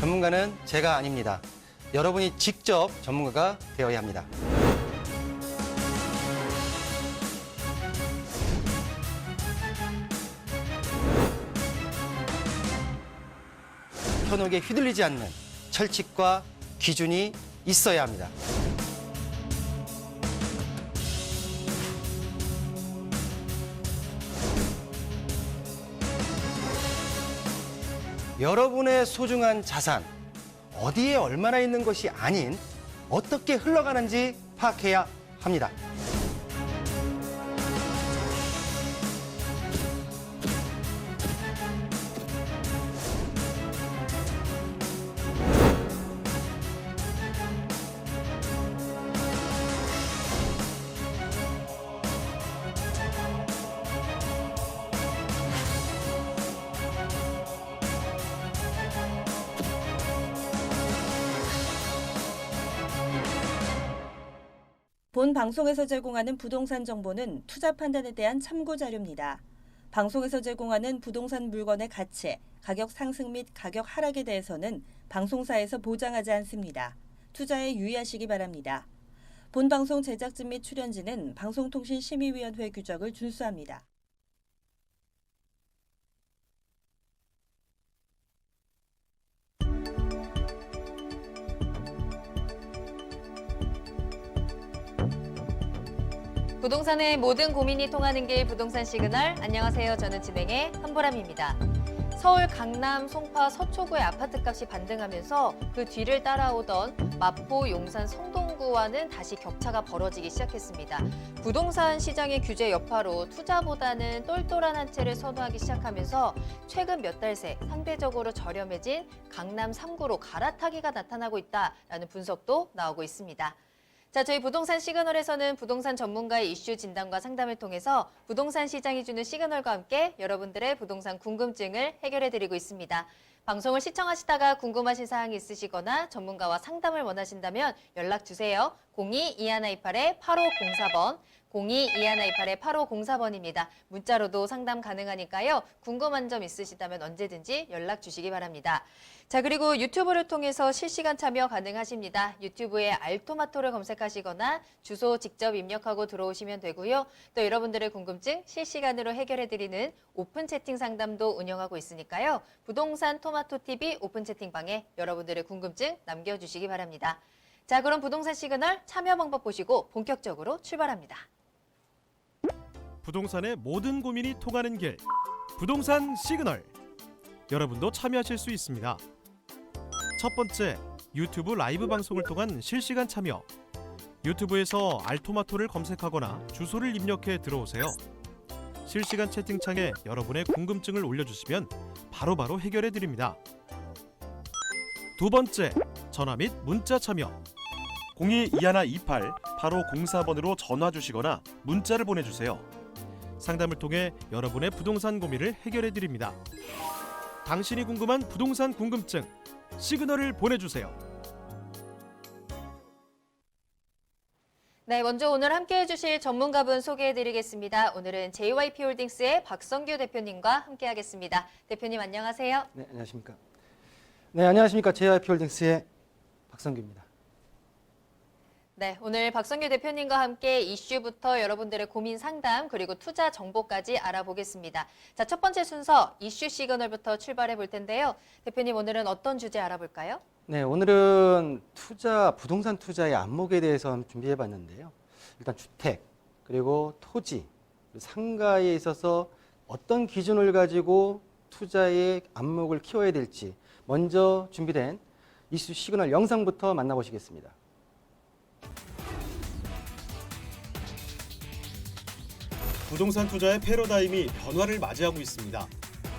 전문가는 제가 아닙니다. 여러분이 직접 전문가가 되어야 합니다. 현혹에 휘둘리지 않는 철칙과 기준이 있어야 합니다. 여러분의 소중한 자산, 어디에 얼마나 있는 것이 아닌 어떻게 흘러가는지 파악해야 합니다. 본 방송에서 제공하는 부동산 정보는 투자 판단에 대한 참고 자료입니다. 방송에서 제공하는 부동산 물건의 가치, 가격 상승 및 가격 하락에 대해서는 방송사에서 보장하지 않습니다. 투자에 유의하시기 바랍니다. 본 방송 제작진 및 출연진은 방송통신심의위원회 규정을 준수합니다. 부동산의 모든 고민이 통하는 길 부동산 시그널. 안녕하세요. 저는 진행의 한보람입니다. 서울 강남, 송파, 서초구의 아파트값이 반등하면서 그 뒤를 따라오던 마포, 용산, 성동구와는 다시 격차가 벌어지기 시작했습니다. 부동산 시장의 규제 여파로 투자보다는 똘똘한 한 채를 선호하기 시작하면서 최근 몇 달 새 상대적으로 저렴해진 강남 3구로 갈아타기가 나타나고 있다라는 분석도 나오고 있습니다. 자, 저희 부동산 시그널에서는 부동산 전문가의 이슈 진단과 상담을 통해서 부동산 시장이 주는 시그널과 함께 여러분들의 부동산 궁금증을 해결해드리고 있습니다. 방송을 시청하시다가 궁금하신 사항이 있으시거나 전문가와 상담을 원하신다면 연락 주세요. 02-2128-8504번, 02-2128-8504번입니다. 문자로도 상담 가능하니까요. 궁금한 점 있으시다면 언제든지 연락 주시기 바랍니다. 자, 그리고 유튜브를 통해서 실시간 참여 가능하십니다. 유튜브에 알토마토를 검색하시거나 주소 직접 입력하고 들어오시면 되고요. 또 여러분들의 궁금증 실시간으로 해결해드리는 오픈 채팅 상담도 운영하고 있으니까요. 부동산 토마토 TV 오픈 채팅방에 여러분들의 궁금증 남겨주시기 바랍니다. 자, 그럼 부동산 시그널 참여 방법 보시고 본격적으로 출발합니다. 부동산의 모든 고민이 통하는 길, 부동산 시그널. 여러분도 참여하실 수 있습니다. 첫 번째, 유튜브 라이브 방송을 통한 실시간 참여. 유튜브에서 알토마토를 검색하거나 주소를 입력해 들어오세요. 실시간 채팅창에 여러분의 궁금증을 올려주시면 바로바로 해결해 드립니다. 두 번째, 전화 및 문자 참여. 02-2128-8504번으로 전화 주시거나 문자를 보내주세요. 상담을 통해 여러분의 부동산 고민을 해결해 드립니다. 당신이 궁금한 부동산 궁금증, 시그널을 보내주세요. 네, 먼저 오늘 함께해 주실 전문가분 소개해드리겠습니다. 오늘은 JYP홀딩스의 박성규 대표님과 함께하겠습니다. 대표님 안녕하세요. 네, 안녕하십니까. 네, 안녕하십니까. JYP홀딩스의 박성규입니다. 네, 오늘 박성규 대표님과 함께 이슈부터 여러분들의 고민 상담 그리고 투자 정보까지 알아보겠습니다. 자, 첫 번째 순서 이슈 시그널부터 출발해 볼 텐데요. 대표님 오늘은 어떤 주제 알아볼까요? 네, 오늘은 부동산 투자의 안목에 대해서 한번 준비해 봤는데요. 일단 주택, 그리고 토지, 상가에 있어서 어떤 기준을 가지고 투자의 안목을 키워야 될지 먼저 준비된 이슈 시그널 영상부터 만나보시겠습니다. 부동산 투자의 패러다임이 변화를 맞이하고 있습니다.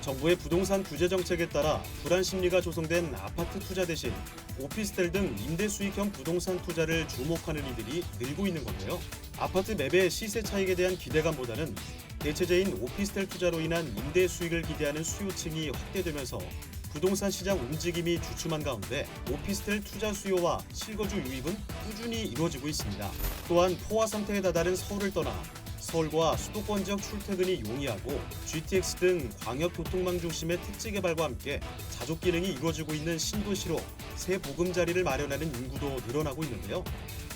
정부의 부동산 규제 정책에 따라 불안 심리가 조성된 아파트 투자 대신 오피스텔 등 임대 수익형 부동산 투자를 주목하는 이들이 늘고 있는 건데요. 아파트 매매 시세 차익에 대한 기대감보다는 대체제인 오피스텔 투자로 인한 임대 수익을 기대하는 수요층이 확대되면서 부동산 시장 움직임이 주춤한 가운데 오피스텔 투자 수요와 실거주 유입은 꾸준히 이루어지고 있습니다. 또한 포화 상태에 다다른 서울을 떠나 서울과 수도권 지역 출퇴근이 용이하고 GTX 등 광역교통망 중심의 택지 개발과 함께 자족 기능이 이루어지고 있는 신도시로 새 보금자리를 마련하는 인구도 늘어나고 있는데요.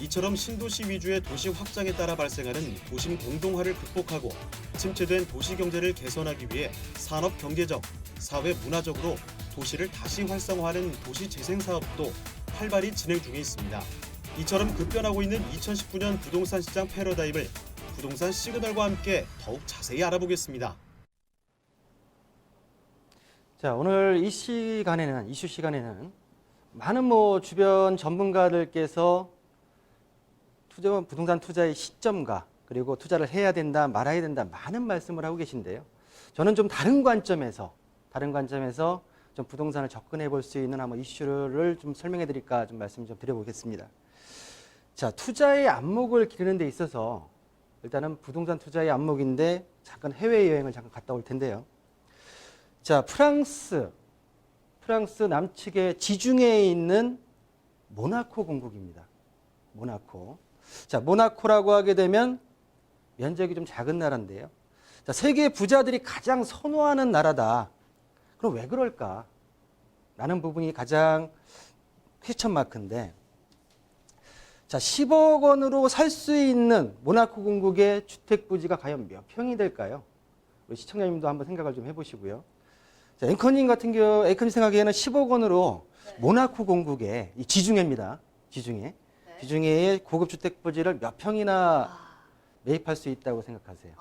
이처럼 신도시 위주의 도시 확장에 따라 발생하는 도심 공동화를 극복하고 침체된 도시 경제를 개선하기 위해 산업 경제적, 사회 문화적으로 도시를 다시 활성화하는 도시 재생 사업도 활발히 진행 중에 있습니다. 이처럼 급변하고 있는 2019년 부동산 시장 패러다임을 부동산 시그널과 함께 더욱 자세히 알아보겠습니다. 자, 오늘 이 시간에는, 이슈 시간에는 많은 주변 전문가들께서 부동산 투자의 시점과 그리고 투자를 해야 된다, 말아야 된다, 많은 말씀을 하고 계신데요. 저는 좀 다른 관점에서 좀 부동산을 접근해 볼 수 있는 한번 이슈를 좀 설명해 드릴까 좀 말씀 좀 드려보겠습니다. 자, 투자의 안목을 기르는 데 있어서 일단은 부동산 투자의 안목인데 잠깐 해외여행을 잠깐 갔다 올 텐데요. 자, 프랑스 남측의 지중해에 있는 모나코 공국입니다. 모나코. 자, 모나코라고 하게 되면 면적이 좀 작은 나라인데요. 자, 세계 부자들이 가장 선호하는 나라다. 그럼 왜 그럴까? 라는 부분이 가장 퀘스천 마크인데, 자, 10억 원으로 살 수 있는 모나코 공국의 주택 부지가 과연 몇 평이 될까요? 우리 시청자님도 한번 생각을 좀 해보시고요. 자, 앵커님 생각에는 10억 원으로 모나코 공국의 이 지중해입니다. 지중해의 고급 주택 부지를 몇 평이나 매입할 수 있다고 생각하세요?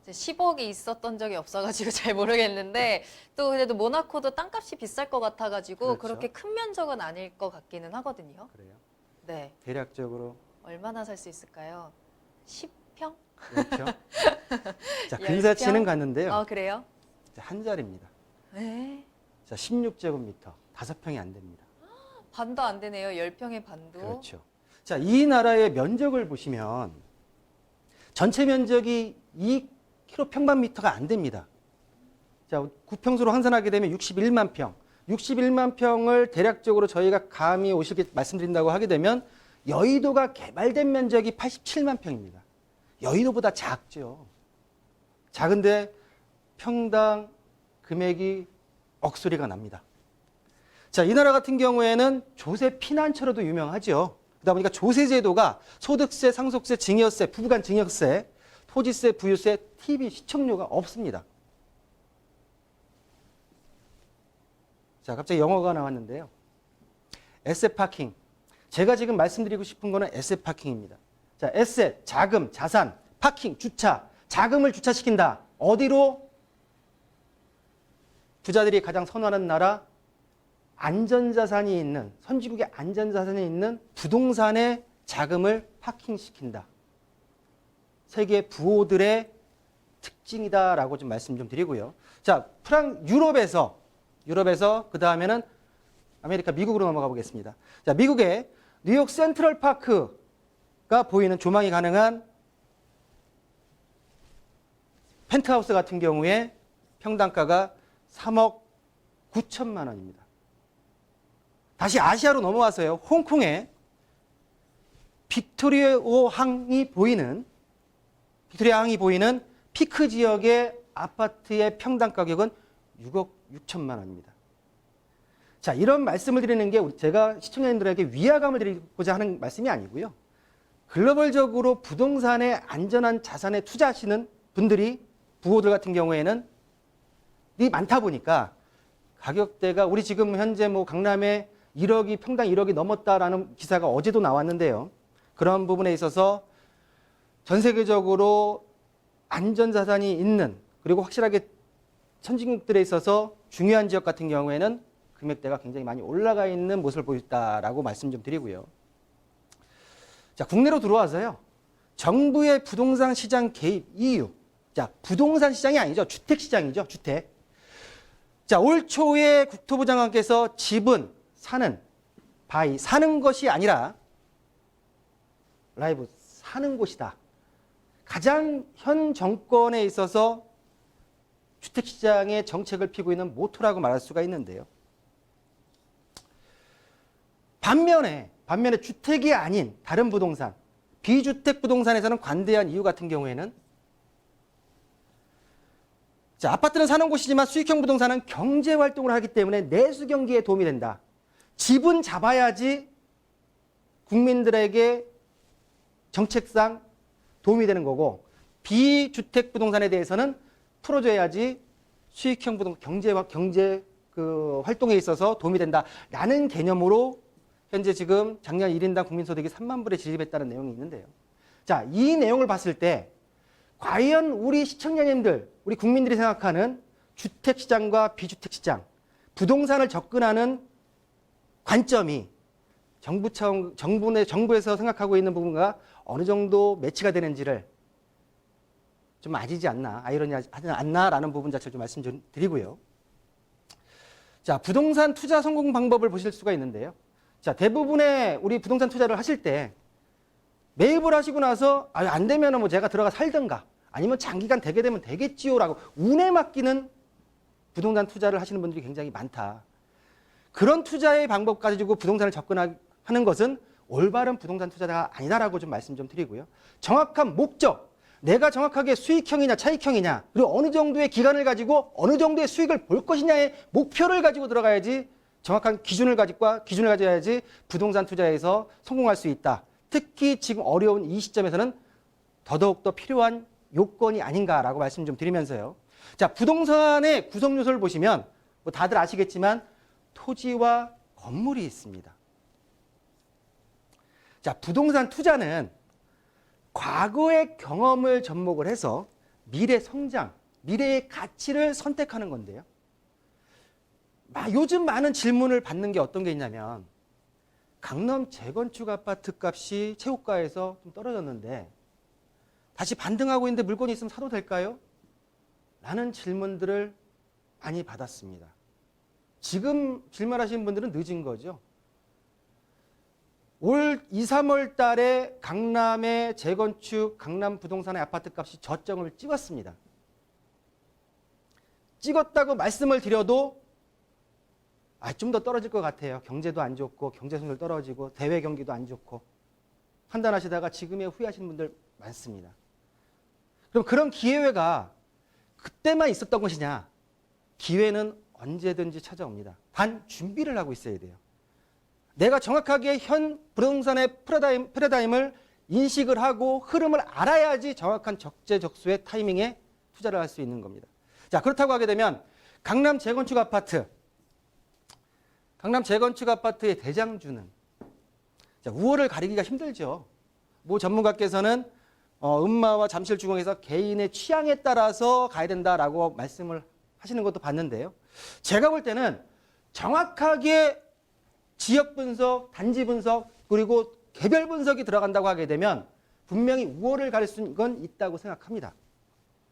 10억이 있었던 적이 없어가지고 잘 모르겠는데 또 그래도 모나코도 땅값이 비쌀 것 같아가지고 그렇죠. 그렇게 큰 면적은 아닐 것 같기는 하거든요. 그래요? 네. 대략적으로 얼마나 살 수 있을까요? 10평? 몇 평? 자, 근사치는 갔는데요. 아, 그래요? 자, 한 자리입니다. 네. 자, 16제곱미터, 5평이 안 됩니다. 반도 안 되네요. 10평의 반도. 그렇죠. 자, 이 나라의 면적을 보시면 전체 면적이 2km/평방미터가 안 됩니다. 자, 구평수로 환산하게 되면 61만 평. 61만 평을 대략적으로 저희가 감이 오시게 말씀드린다고 하게 되면 여의도가 개발된 면적이 87만 평입니다. 여의도보다 작죠. 작은데 평당 금액이 억소리가 납니다. 자, 이 나라 같은 경우에는 조세 피난처로도 유명하죠. 그러다 보니까 조세 제도가 소득세, 상속세, 증여세, 부부간 증여세, 토지세, 부유세, TV 시청료가 없습니다. 자, 갑자기 영어가 나왔는데요. 에셋 파킹. 제가 지금 말씀드리고 싶은 거는 에셋 파킹입니다. 자, 에셋, 자금, 자산, 파킹, 주차. 자금을 주차시킨다. 어디로? 부자들이 가장 선호하는 나라, 안전자산이 있는, 선진국의 안전자산이 있는 부동산에 자금을 파킹시킨다. 세계 부호들의 특징이다라고 좀 말씀 좀 드리고요. 자, 유럽에서 그 다음에는 아메리카, 미국으로 넘어가 보겠습니다. 자, 미국의 뉴욕 센트럴 파크가 보이는 조망이 가능한 펜트하우스 같은 경우에 평당가가 3억 9천만 원입니다. 다시 아시아로 넘어와서요. 홍콩에 빅토리아 항이 보이는 피크 지역의 아파트의 평당 가격은 6억 6천만 원입니다. 자, 이런 말씀을 드리는 게 제가 시청자님들에게 위화감을 드리고자 하는 말씀이 아니고요. 글로벌적으로 부동산에 안전한 자산에 투자하시는 분들이 부호들 같은 경우에는 많다 보니까 가격대가 우리 지금 현재 강남에 1억이 평당 1억이 넘었다라는 기사가 어제도 나왔는데요. 그런 부분에 있어서 전 세계적으로 안전자산이 있는 그리고 확실하게 선진국들에 있어서 중요한 지역 같은 경우에는 금액대가 굉장히 많이 올라가 있는 모습을 보였다라고 말씀 좀 드리고요. 자, 국내로 들어와서요. 정부의 부동산 시장 개입 이유. 자, 부동산 시장이 아니죠. 주택 시장이죠. 주택. 자, 올 초에 국토부 장관께서 집은 사는 것이 아니라 라이브 사는 곳이다. 가장 현 정권에 있어서 주택시장의 정책을 피고 있는 모토라고 말할 수가 있는데요. 반면에 주택이 아닌 다른 부동산, 비주택 부동산에서는 관대한 이유 같은 경우에는 자, 아파트는 사는 곳이지만 수익형 부동산은 경제 활동을 하기 때문에 내수 경기에 도움이 된다. 집은 잡아야지 국민들에게 정책상 도움이 되는 거고 비주택 부동산에 대해서는 풀어줘야지 수익형 부동산 경제 그 활동에 있어서 도움이 된다라는 개념으로 현재 지금 작년 1인당 국민소득이 3만 불에 진입했다는 내용이 있는데요. 자, 이 내용을 봤을 때 과연 우리 시청자님들, 우리 국민들이 생각하는 주택시장과 비주택시장, 부동산을 접근하는 관점이 정부에서 생각하고 있는 부분과 어느 정도 매치가 되는지를 좀 아니지 않나, 아이러니하지 않나라는 부분 자체를 좀 말씀 좀 드리고요. 자, 부동산 투자 성공 방법을 보실 수가 있는데요. 자, 대부분의 우리 부동산 투자를 하실 때 매입을 하시고 나서 안 되면 뭐 제가 들어가 살든가 아니면 장기간 되게 되면 되겠지요라고 운에 맡기는 부동산 투자를 하시는 분들이 굉장히 많다. 그런 투자의 방법 가지고 부동산을 접근하는 것은 올바른 부동산 투자가 아니다라고 좀 말씀 좀 드리고요. 정확한 목적, 내가 정확하게 수익형이냐 차익형이냐 그리고 어느 정도의 기간을 가지고 어느 정도의 수익을 볼 것이냐의 목표를 가지고 들어가야지 정확한 기준을 가져야지 부동산 투자에서 성공할 수 있다. 특히 지금 어려운 이 시점에서는 더더욱 필요한 요건이 아닌가라고 말씀 좀 드리면서요. 자, 부동산의 구성 요소를 보시면 뭐 다들 아시겠지만 토지와 건물이 있습니다. 자, 부동산 투자는 과거의 경험을 접목을 해서 미래 성장, 미래의 가치를 선택하는 건데요. 요즘 많은 질문을 받는 게 어떤 게 있냐면 강남 재건축 아파트 값이 최고가에서 좀 떨어졌는데 다시 반등하고 있는데 물건이 있으면 사도 될까요? 라는 질문들을 많이 받았습니다. 지금 질문하시는 분들은 늦은 거죠. 올 2, 3월 달에 강남의 재건축, 강남 부동산의 아파트 값이 저점을 찍었습니다. 찍었다고 말씀을 드려도 좀 더 떨어질 것 같아요. 경제도 안 좋고 경제 성장도 떨어지고 대외 경기도 안 좋고 판단하시다가 지금에 후회하시는 분들 많습니다. 그럼 그런 기회가 그때만 있었던 것이냐? 기회는 언제든지 찾아옵니다. 단 준비를 하고 있어야 돼요. 내가 정확하게 현 부동산의 패러다임을 인식을 하고 흐름을 알아야지 정확한 적재적소의 타이밍에 투자를 할 수 있는 겁니다. 자, 그렇다고 하게 되면 강남 재건축 아파트의 대장주는 자, 우월을 가리기가 힘들죠. 뭐 전문가께서는 음마와 잠실 중앙에서 개인의 취향에 따라서 가야 된다라고 말씀을 하시는 것도 봤는데요. 제가 볼 때는 정확하게 지역 분석, 단지 분석, 그리고 개별 분석이 들어간다고 하게 되면 분명히 우월을 가릴 수 있는 건 있다고 생각합니다.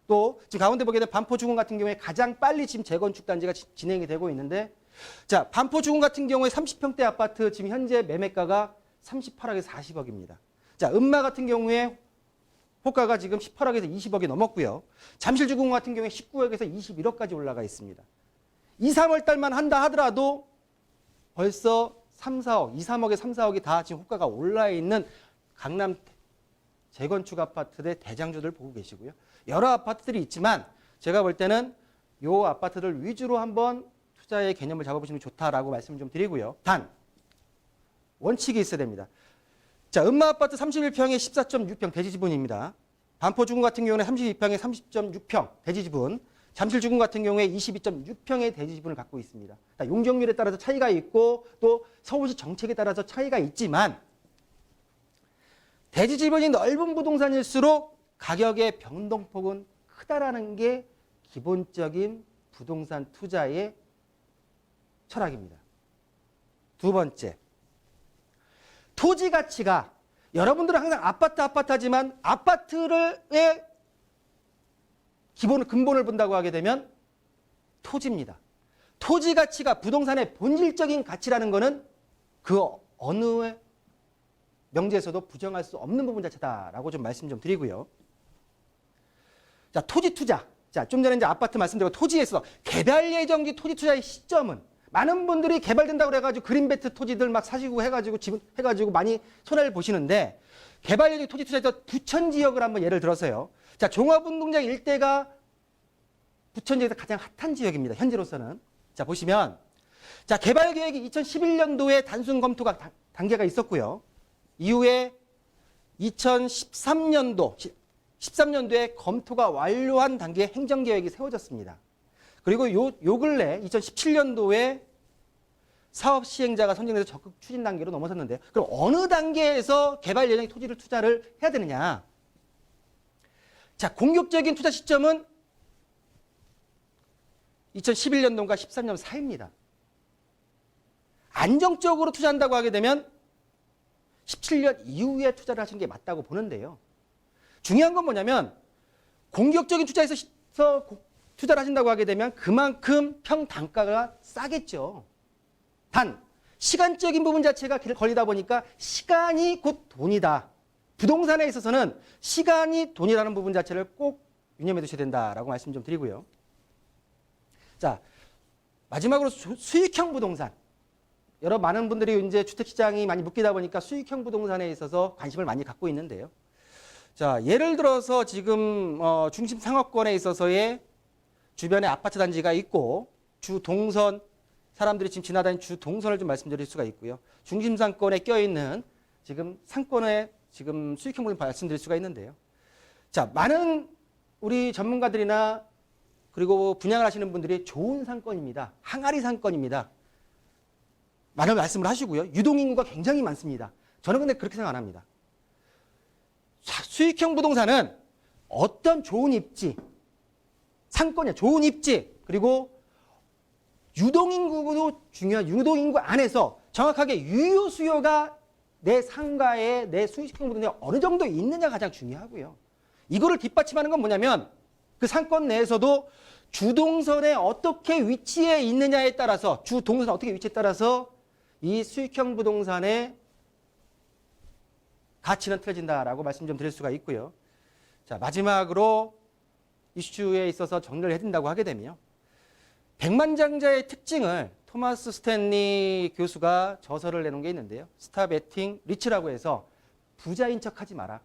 또 지금 가운데 보게 되면 반포주공 같은 경우에 가장 빨리 지금 재건축 단지가 진행이 되고 있는데 자, 반포주공 같은 경우에 30평대 아파트 지금 현재 매매가가 38억에서 40억입니다. 자, 음마 같은 경우에 호가가 지금 18억에서 20억이 넘었고요. 잠실주공 같은 경우에 19억에서 21억까지 올라가 있습니다. 2, 3월 달만 한다 하더라도 벌써 3, 4억, 2, 3억에 3, 4억이 다 지금 호가가 올라 있는 강남 재건축 아파트의 대장주들 보고 계시고요. 여러 아파트들이 있지만 제가 볼 때는 이 아파트들 위주로 한번 투자의 개념을 잡아보시면 좋다라고 말씀을 좀 드리고요. 단 원칙이 있어야 됩니다. 자, 음마 아파트 31평에 14.6평 대지지분입니다. 반포주공 같은 경우는 32평에 30.6평 대지지분, 잠실주공 같은 경우에 22.6평의 대지지분을 갖고 있습니다. 용적률에 따라서 차이가 있고 또 서울시 정책에 따라서 차이가 있지만 대지지분이 넓은 부동산일수록 가격의 변동폭은 크다라는 게 기본적인 부동산 투자의 철학입니다. 두 번째, 토지 가치가 여러분들은 항상 아파트 하지만 아파트의 근본을 본다고 하게 되면 토지입니다. 토지 가치가 부동산의 본질적인 가치라는 것은 그 어느 명제에서도 부정할 수 없는 부분 자체다라고 좀 말씀 좀 드리고요. 자, 토지 투자. 자, 좀 전에 이제 아파트 말씀드리고 토지에 있어서 개발 예정지 토지 투자의 시점은 많은 분들이 개발된다고 그래가지고 그린벨트 토지들 막 사시고 해가지고 지금 해가지고 많이 손해를 보시는데 개발 예정 토지 투자에서 부천 지역을 한번 예를 들어서요. 자, 종합운동장 일대가 부천 지역에서 가장 핫한 지역입니다. 현재로서는. 자, 보시면 자, 개발 계획이 2011년도에 단순 검토가 단계가 있었고요. 이후에 13년도에 검토가 완료한 단계의 행정계획이 세워졌습니다. 그리고 요 근래 2017년도에 사업 시행자가 선정돼서 적극 추진 단계로 넘어섰는데요. 그럼 어느 단계에서 개발 예정의 토지를 투자를 해야 되느냐? 자, 공격적인 투자 시점은 2011년도인가 13년 사이입니다. 안정적으로 투자한다고 하게 되면 17년 이후에 투자를 하시는 게 맞다고 보는데요. 중요한 건 뭐냐면 공격적인 투자에서 투자를 하신다고 하게 되면 그만큼 평단가가 싸겠죠. 단 시간적인 부분 자체가 걸리다 보니까 시간이 곧 돈이다. 부동산에 있어서는 시간이 돈이라는 부분 자체를 꼭 유념해 두셔야 된다라고 말씀 좀 드리고요. 자, 마지막으로 수익형 부동산. 여러 많은 분들이 이제 주택시장이 많이 묶이다 보니까 수익형 부동산에 있어서 관심을 많이 갖고 있는데요. 자, 예를 들어서 지금 중심 상업권에 있어서의 주변에 아파트 단지가 있고 주 동선, 사람들이 지금 지나다니는 주 동선을 좀 말씀드릴 수가 있고요. 중심 상권에 껴있는 지금 상권에 지금 수익형 부동산 말씀드릴 수가 있는데요. 자, 많은 우리 전문가들이나 그리고 분양을 하시는 분들이 좋은 상권입니다. 항아리 상권입니다. 많은 말씀을 하시고요. 유동인구가 굉장히 많습니다. 저는 근데 그렇게 생각 안 합니다. 수익형 부동산은 어떤 좋은 입지, 상권이야, 좋은 입지, 그리고 유동인구도 중요한 유동인구 안에서 정확하게 유효 수요가 내 상가에 내 수익형 부동산에 어느 정도 있느냐가 가장 중요하고요. 이거를 뒷받침하는 건 뭐냐면 그 상권 내에서도 주동선에 어떻게 위치해 있느냐에 따라서 주동선 어떻게 위치에 따라서 이 수익형 부동산의 가치는 틀어진다라고 말씀 좀 드릴 수가 있고요. 자, 마지막으로 이슈에 있어서 정리를 해드린다고 하게 되면 백만장자의 특징을 토마스 스탠리 교수가 저서를 내놓은 게 있는데요. 스탑 에팅 리치라고 해서 부자인 척하지 마라.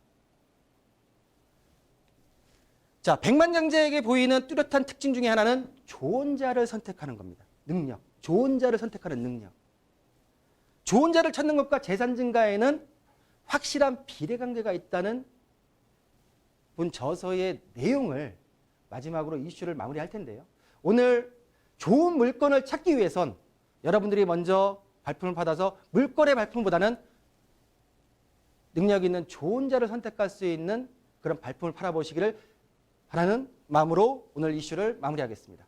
자, 백만장자에게 보이는 뚜렷한 특징 중에 하나는 좋은 자를 선택하는 겁니다. 능력. 좋은 자를 선택하는 능력. 좋은 자를 찾는 것과 재산 증가에는 확실한 비례관계가 있다는 본 저서의 내용을 마지막으로 이슈를 마무리할 텐데요. 오늘 좋은 물건을 찾기 위해선 여러분들이 먼저 발품을 받아서 물건의 발품보다는 능력 있는 좋은 자를 선택할 수 있는 그런 발품을 팔아보시기를 바라는 마음으로 오늘 이슈를 마무리하겠습니다.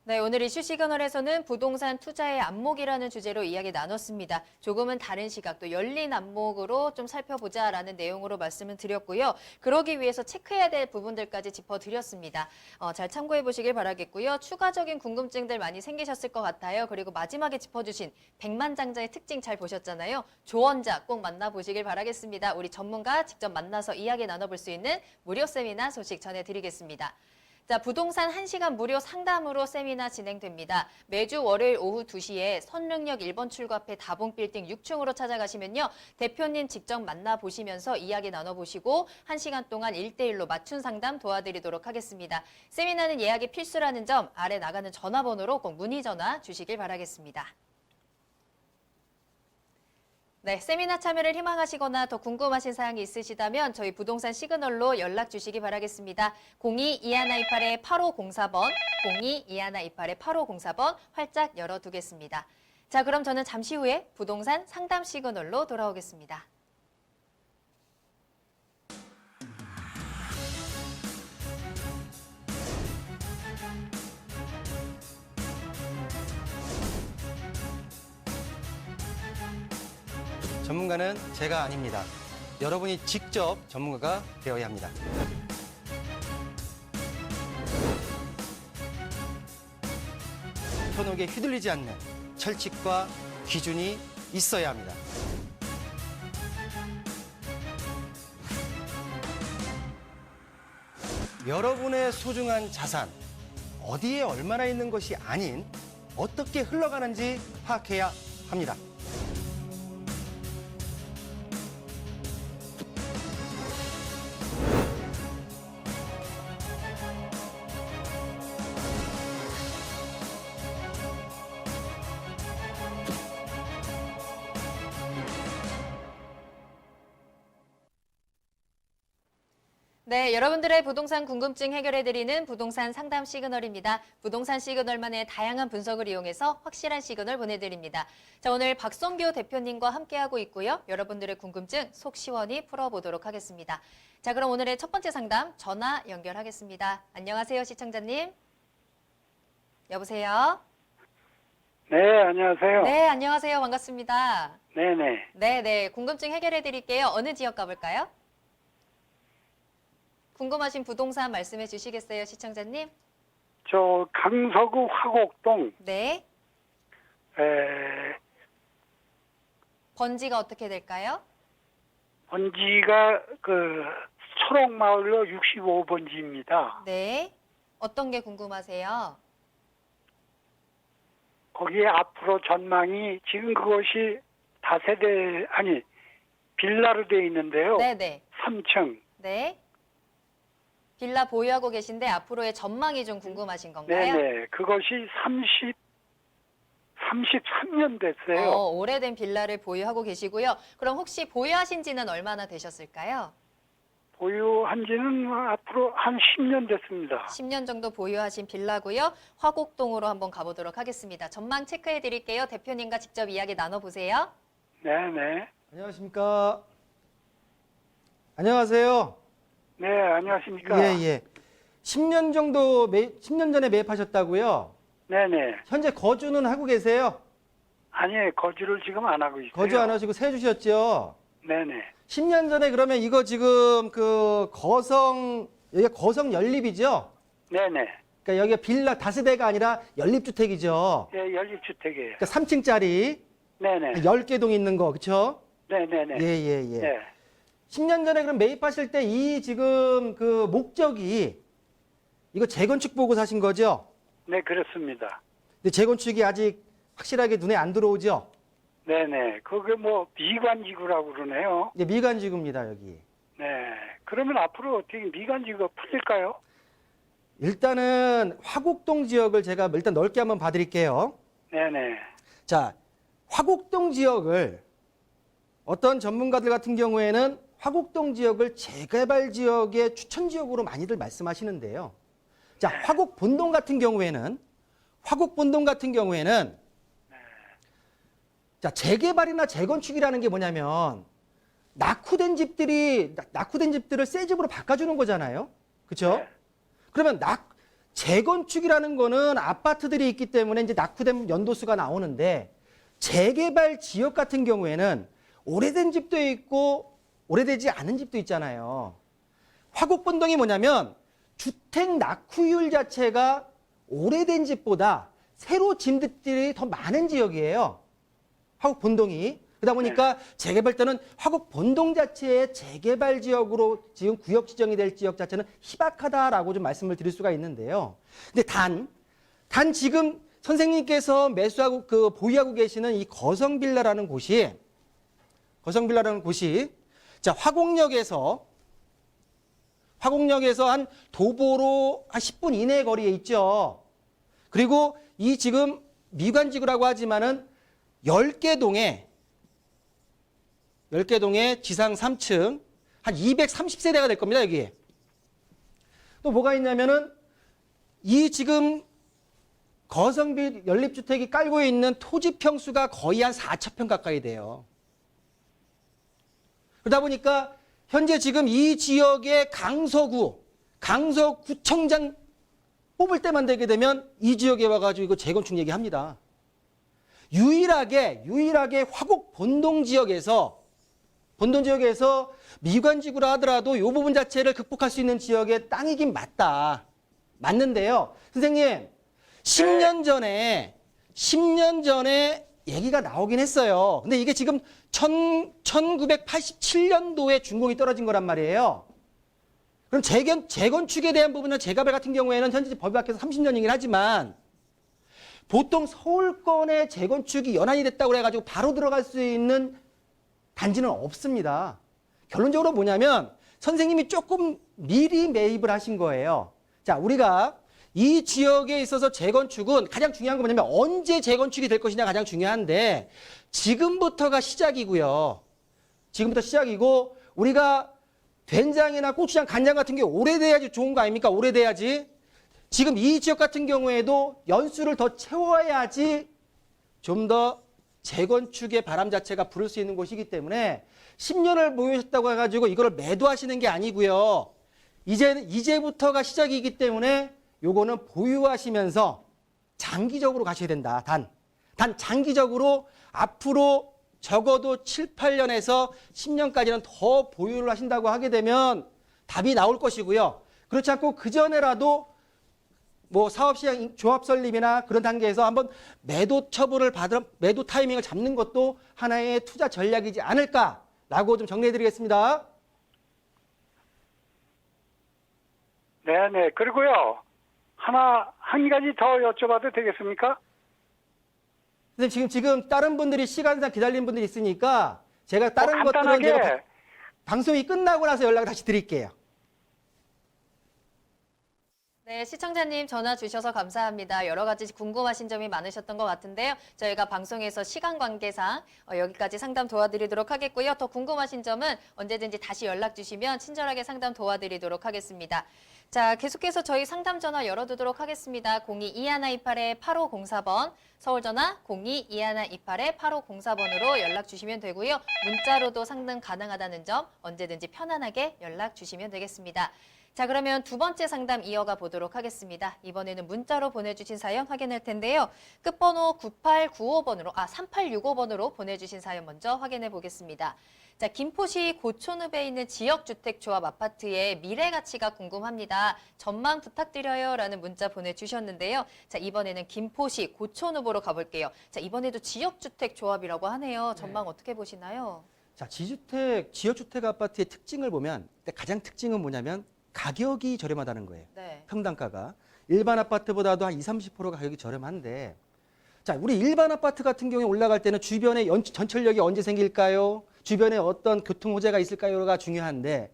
네, 오늘 이슈 시그널에서는 부동산 투자의 안목이라는 주제로 이야기 나눴습니다. 조금은 다른 시각, 또 열린 안목으로 좀 살펴보자라는 내용으로 말씀을 드렸고요. 그러기 위해서 체크해야 될 부분들까지 짚어드렸습니다. 잘 참고해 보시길 바라겠고요. 추가적인 궁금증들 많이 생기셨을 것 같아요. 그리고 마지막에 짚어주신 백만장자의 특징 잘 보셨잖아요. 조언자 꼭 만나보시길 바라겠습니다. 우리 전문가 직접 만나서 이야기 나눠볼 수 있는 무료 세미나 소식 전해드리겠습니다. 자, 부동산 1시간 무료 상담으로 세미나 진행됩니다. 매주 월요일 오후 2시에 선릉역 1번 출구 앞에 다봉빌딩 6층으로 찾아가시면요. 대표님 직접 만나보시면서 이야기 나눠보시고 1시간 동안 1대1로 맞춤 상담 도와드리도록 하겠습니다. 세미나는 예약이 필수라는 점 아래 나가는 전화번호로 꼭 문의 전화 주시길 바라겠습니다. 네, 세미나 참여를 희망하시거나 더 궁금하신 사항이 있으시다면 저희 부동산 시그널로 연락 주시기 바라겠습니다. 02-2128-8504번, 02-2128-8504번 활짝 열어두겠습니다. 자, 그럼 저는 잠시 후에 부동산 상담 시그널로 돌아오겠습니다. 전문가는 제가 아닙니다. 여러분이 직접 전문가가 되어야 합니다. 현혹에 휘둘리지 않는 철칙과 기준이 있어야 합니다. 여러분의 소중한 자산, 어디에 얼마나 있는 것이 아닌 어떻게 흘러가는지 파악해야 합니다. 네, 여러분들의 부동산 궁금증 해결해드리는 부동산 상담 시그널입니다. 부동산 시그널만의 다양한 분석을 이용해서 확실한 시그널 보내드립니다. 자, 오늘 박성규 대표님과 함께하고 있고요. 여러분들의 궁금증 속 시원히 풀어보도록 하겠습니다. 자, 그럼 오늘의 첫 번째 상담 전화 연결하겠습니다. 안녕하세요, 시청자님. 여보세요? 네, 안녕하세요. 네, 안녕하세요. 반갑습니다. 네네. 네, 궁금증 해결해드릴게요. 어느 지역 가볼까요? 궁금하신 부동산 말씀해 주시겠어요, 시청자님? 저 강서구 화곡동 네. 번지가 어떻게 될까요? 번지가 그 초록마을로 65번지입니다. 네. 어떤 게 궁금하세요? 거기에 앞으로 전망이 지금 그것이 다세대 아니 빌라로 돼 있는데요. 네네. 3층. 네. 빌라 보유하고 계신데 앞으로의 전망이 좀 궁금하신 건가요? 네네. 그것이 33년 됐어요. 오래된 빌라를 보유하고 계시고요. 그럼 혹시 보유하신 지는 얼마나 되셨을까요? 보유한 지는 앞으로 한 10년 됐습니다. 10년 정도 보유하신 빌라고요. 화곡동으로 한번 가보도록 하겠습니다. 전망 체크해 드릴게요. 대표님과 직접 이야기 나눠보세요. 네네. 안녕하십니까? 안녕하세요. 네, 안녕하십니까? 예. 10년 정도 10년 전에 매입하셨다고요? 네네. 현재 거주는 하고 계세요? 아니, 거주를 지금 안 하고 있어요. 거주 안 하시고 세 주셨죠? 네네. 10년 전에 그러면 이거 지금 그 여기가 거성 연립이죠? 네네. 그러니까 여기가 빌라 다세대가 아니라 연립주택이죠? 예, 연립주택이에요. 그러니까 3층짜리 네네. 10개 동 있는 거, 그쵸? 네네네. 예. 네. 10년 전에 그럼 매입하실 때 이 지금 그 목적이 이거 재건축 보고 사신 거죠? 네, 그렇습니다. 근데 재건축이 아직 확실하게 눈에 안 들어오죠? 네네. 그게 뭐 미관지구라고 그러네요. 이제 미관지구입니다, 여기. 네. 그러면 앞으로 어떻게 미관지구가 풀릴까요? 일단은 화곡동 지역을 제가 일단 넓게 한번 봐드릴게요. 네네. 자, 화곡동 지역을 어떤 전문가들 같은 경우에는 화곡동 지역을 재개발 지역의 추천 지역으로 많이들 말씀하시는데요. 자, 화곡 본동 같은 경우에는 자, 재개발이나 재건축이라는 게 뭐냐면 낙후된 집들을 새 집으로 바꿔주는 거잖아요. 그렇죠? 네. 그러면 재건축이라는 거는 아파트들이 있기 때문에 이제 낙후된 연도수가 나오는데 재개발 지역 같은 경우에는 오래된 집도 있고 오래되지 않은 집도 있잖아요. 화곡본동이 뭐냐면 주택 낙후율 자체가 오래된 집보다 새로 진들이 더 많은 지역이에요. 화곡본동이. 그러다 보니까 재개발 때는 화곡본동 자체의 재개발 지역으로 지금 구역 지정이 될 지역 자체는 희박하다라고 좀 말씀을 드릴 수가 있는데요. 근데 단 지금 선생님께서 보유하고 계시는 이 거성빌라라는 곳이 자, 화곡역에서 한 도보로 한 10분 이내 거리에 있죠. 그리고 이 지금 미관지구라고 하지만은 10개 동에 지상 3층 한 230세대가 될 겁니다, 여기. 또 뭐가 있냐면은 이 지금 거성비 연립주택이 깔고 있는 토지 평수가 거의 한 4,000평 가까이 돼요. 그러다 보니까 현재 지금 이 지역의 강서구청장 뽑을 때만 되게 되면 이 지역에 와가지고 이거 재건축 얘기합니다. 유일하게 화곡 본동 지역에서 미관지구라 하더라도 이 부분 자체를 극복할 수 있는 지역의 땅이긴 맞는데요. 선생님, 10년 전에 얘기가 나오긴 했어요. 근데 이게 지금 1987년도에 준공이 떨어진 거란 말이에요. 그럼 재건축에 대한 부분은 재개발 같은 경우에는 현재 법 밖에서 30년이긴 하지만 보통 서울권의 재건축이 연한이 됐다고 해가지고 바로 들어갈 수 있는 단지는 없습니다. 결론적으로 뭐냐면 선생님이 조금 미리 매입을 하신 거예요. 자, 우리가 이 지역에 있어서 재건축은 가장 중요한 건 뭐냐면 언제 재건축이 될 것이냐 가장 중요한데 지금부터가 시작이고요. 지금부터 시작이고 우리가 된장이나 고추장, 간장 같은 게 오래돼야지 좋은 거 아닙니까? 오래돼야지. 지금 이 지역 같은 경우에도 연수를 더 채워야지 좀 더 재건축의 바람 자체가 불을 수 있는 곳이기 때문에 10년을 보유하셨다고 해가지고 이걸 매도하시는 게 아니고요. 이제부터가 시작이기 때문에 요거는 보유하시면서 장기적으로 가셔야 된다. 단 장기적으로 앞으로 적어도 7, 8년에서 10년까지는 더 보유를 하신다고 하게 되면 답이 나올 것이고요. 그렇지 않고 그전에라도 뭐 사업시장 조합 설립이나 그런 단계에서 한번 매도 매도 타이밍을 잡는 것도 하나의 투자 전략이지 않을까라고 좀 정리해드리겠습니다. 네네. 그리고요. 한 가지 더 여쭤봐도 되겠습니까? 선생님 지금 다른 분들이 시간상 기다리는 분들이 있으니까 제가 다른 것들은 간단하게 제가 방송이 끝나고 나서 연락을 다시 드릴게요. 네, 시청자님 전화 주셔서 감사합니다. 여러 가지 궁금하신 점이 많으셨던 것 같은데요. 저희가 방송에서 시간 관계상 여기까지 상담 도와드리도록 하겠고요. 더 궁금하신 점은 언제든지 다시 연락 주시면 친절하게 상담 도와드리도록 하겠습니다. 자, 계속해서 저희 상담 전화 열어두도록 하겠습니다. 02-2128-8504번, 서울 전화 02-2128-8504번으로 연락 주시면 되고요. 문자로도 상담 가능하다는 점 언제든지 편안하게 연락 주시면 되겠습니다. 자, 그러면 두 번째 상담 이어가 보도록 하겠습니다. 이번에는 문자로 보내주신 사연 확인할 텐데요. 끝번호 3865번으로 보내주신 사연 먼저 확인해 보겠습니다. 자, 김포시 고촌읍에 있는 지역주택조합 아파트의 미래 가치가 궁금합니다. 전망 부탁드려요 라는 문자 보내주셨는데요. 자, 이번에는 김포시 고촌읍으로 가볼게요. 자, 이번에도 지역주택조합이라고 하네요. 전망 어떻게 보시나요? 자, 지역주택 아파트의 특징을 보면 가장 특징은 뭐냐면 가격이 저렴하다는 거예요. 네. 평당가가. 일반 아파트보다도 한 20, 30% 가격이 저렴한데 자, 우리 일반 아파트 같은 경우에 올라갈 때는 주변에 전철역이 언제 생길까요? 주변에 어떤 교통 호재가 있을까요가 중요한데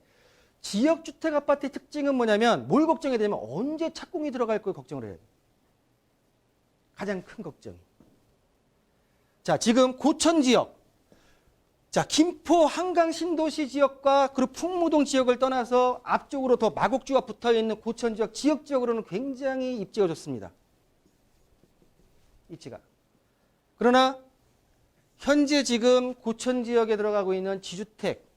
지역주택 아파트의 특징은 뭐냐면 뭘 걱정해야 되냐면 언제 착공이 들어갈 걸 걱정을 해요. 가장 큰 걱정이. 자, 지금 고천 지역. 자, 김포 한강 신도시 지역과 그리고 풍무동 지역을 떠나서 앞쪽으로 더 마곡주가 붙어있는 고천 지역, 지역적으로는 굉장히 입지가 좋습니다. 입지가. 그러나 현재 지금 고천 지역에 들어가고 있는 지주택.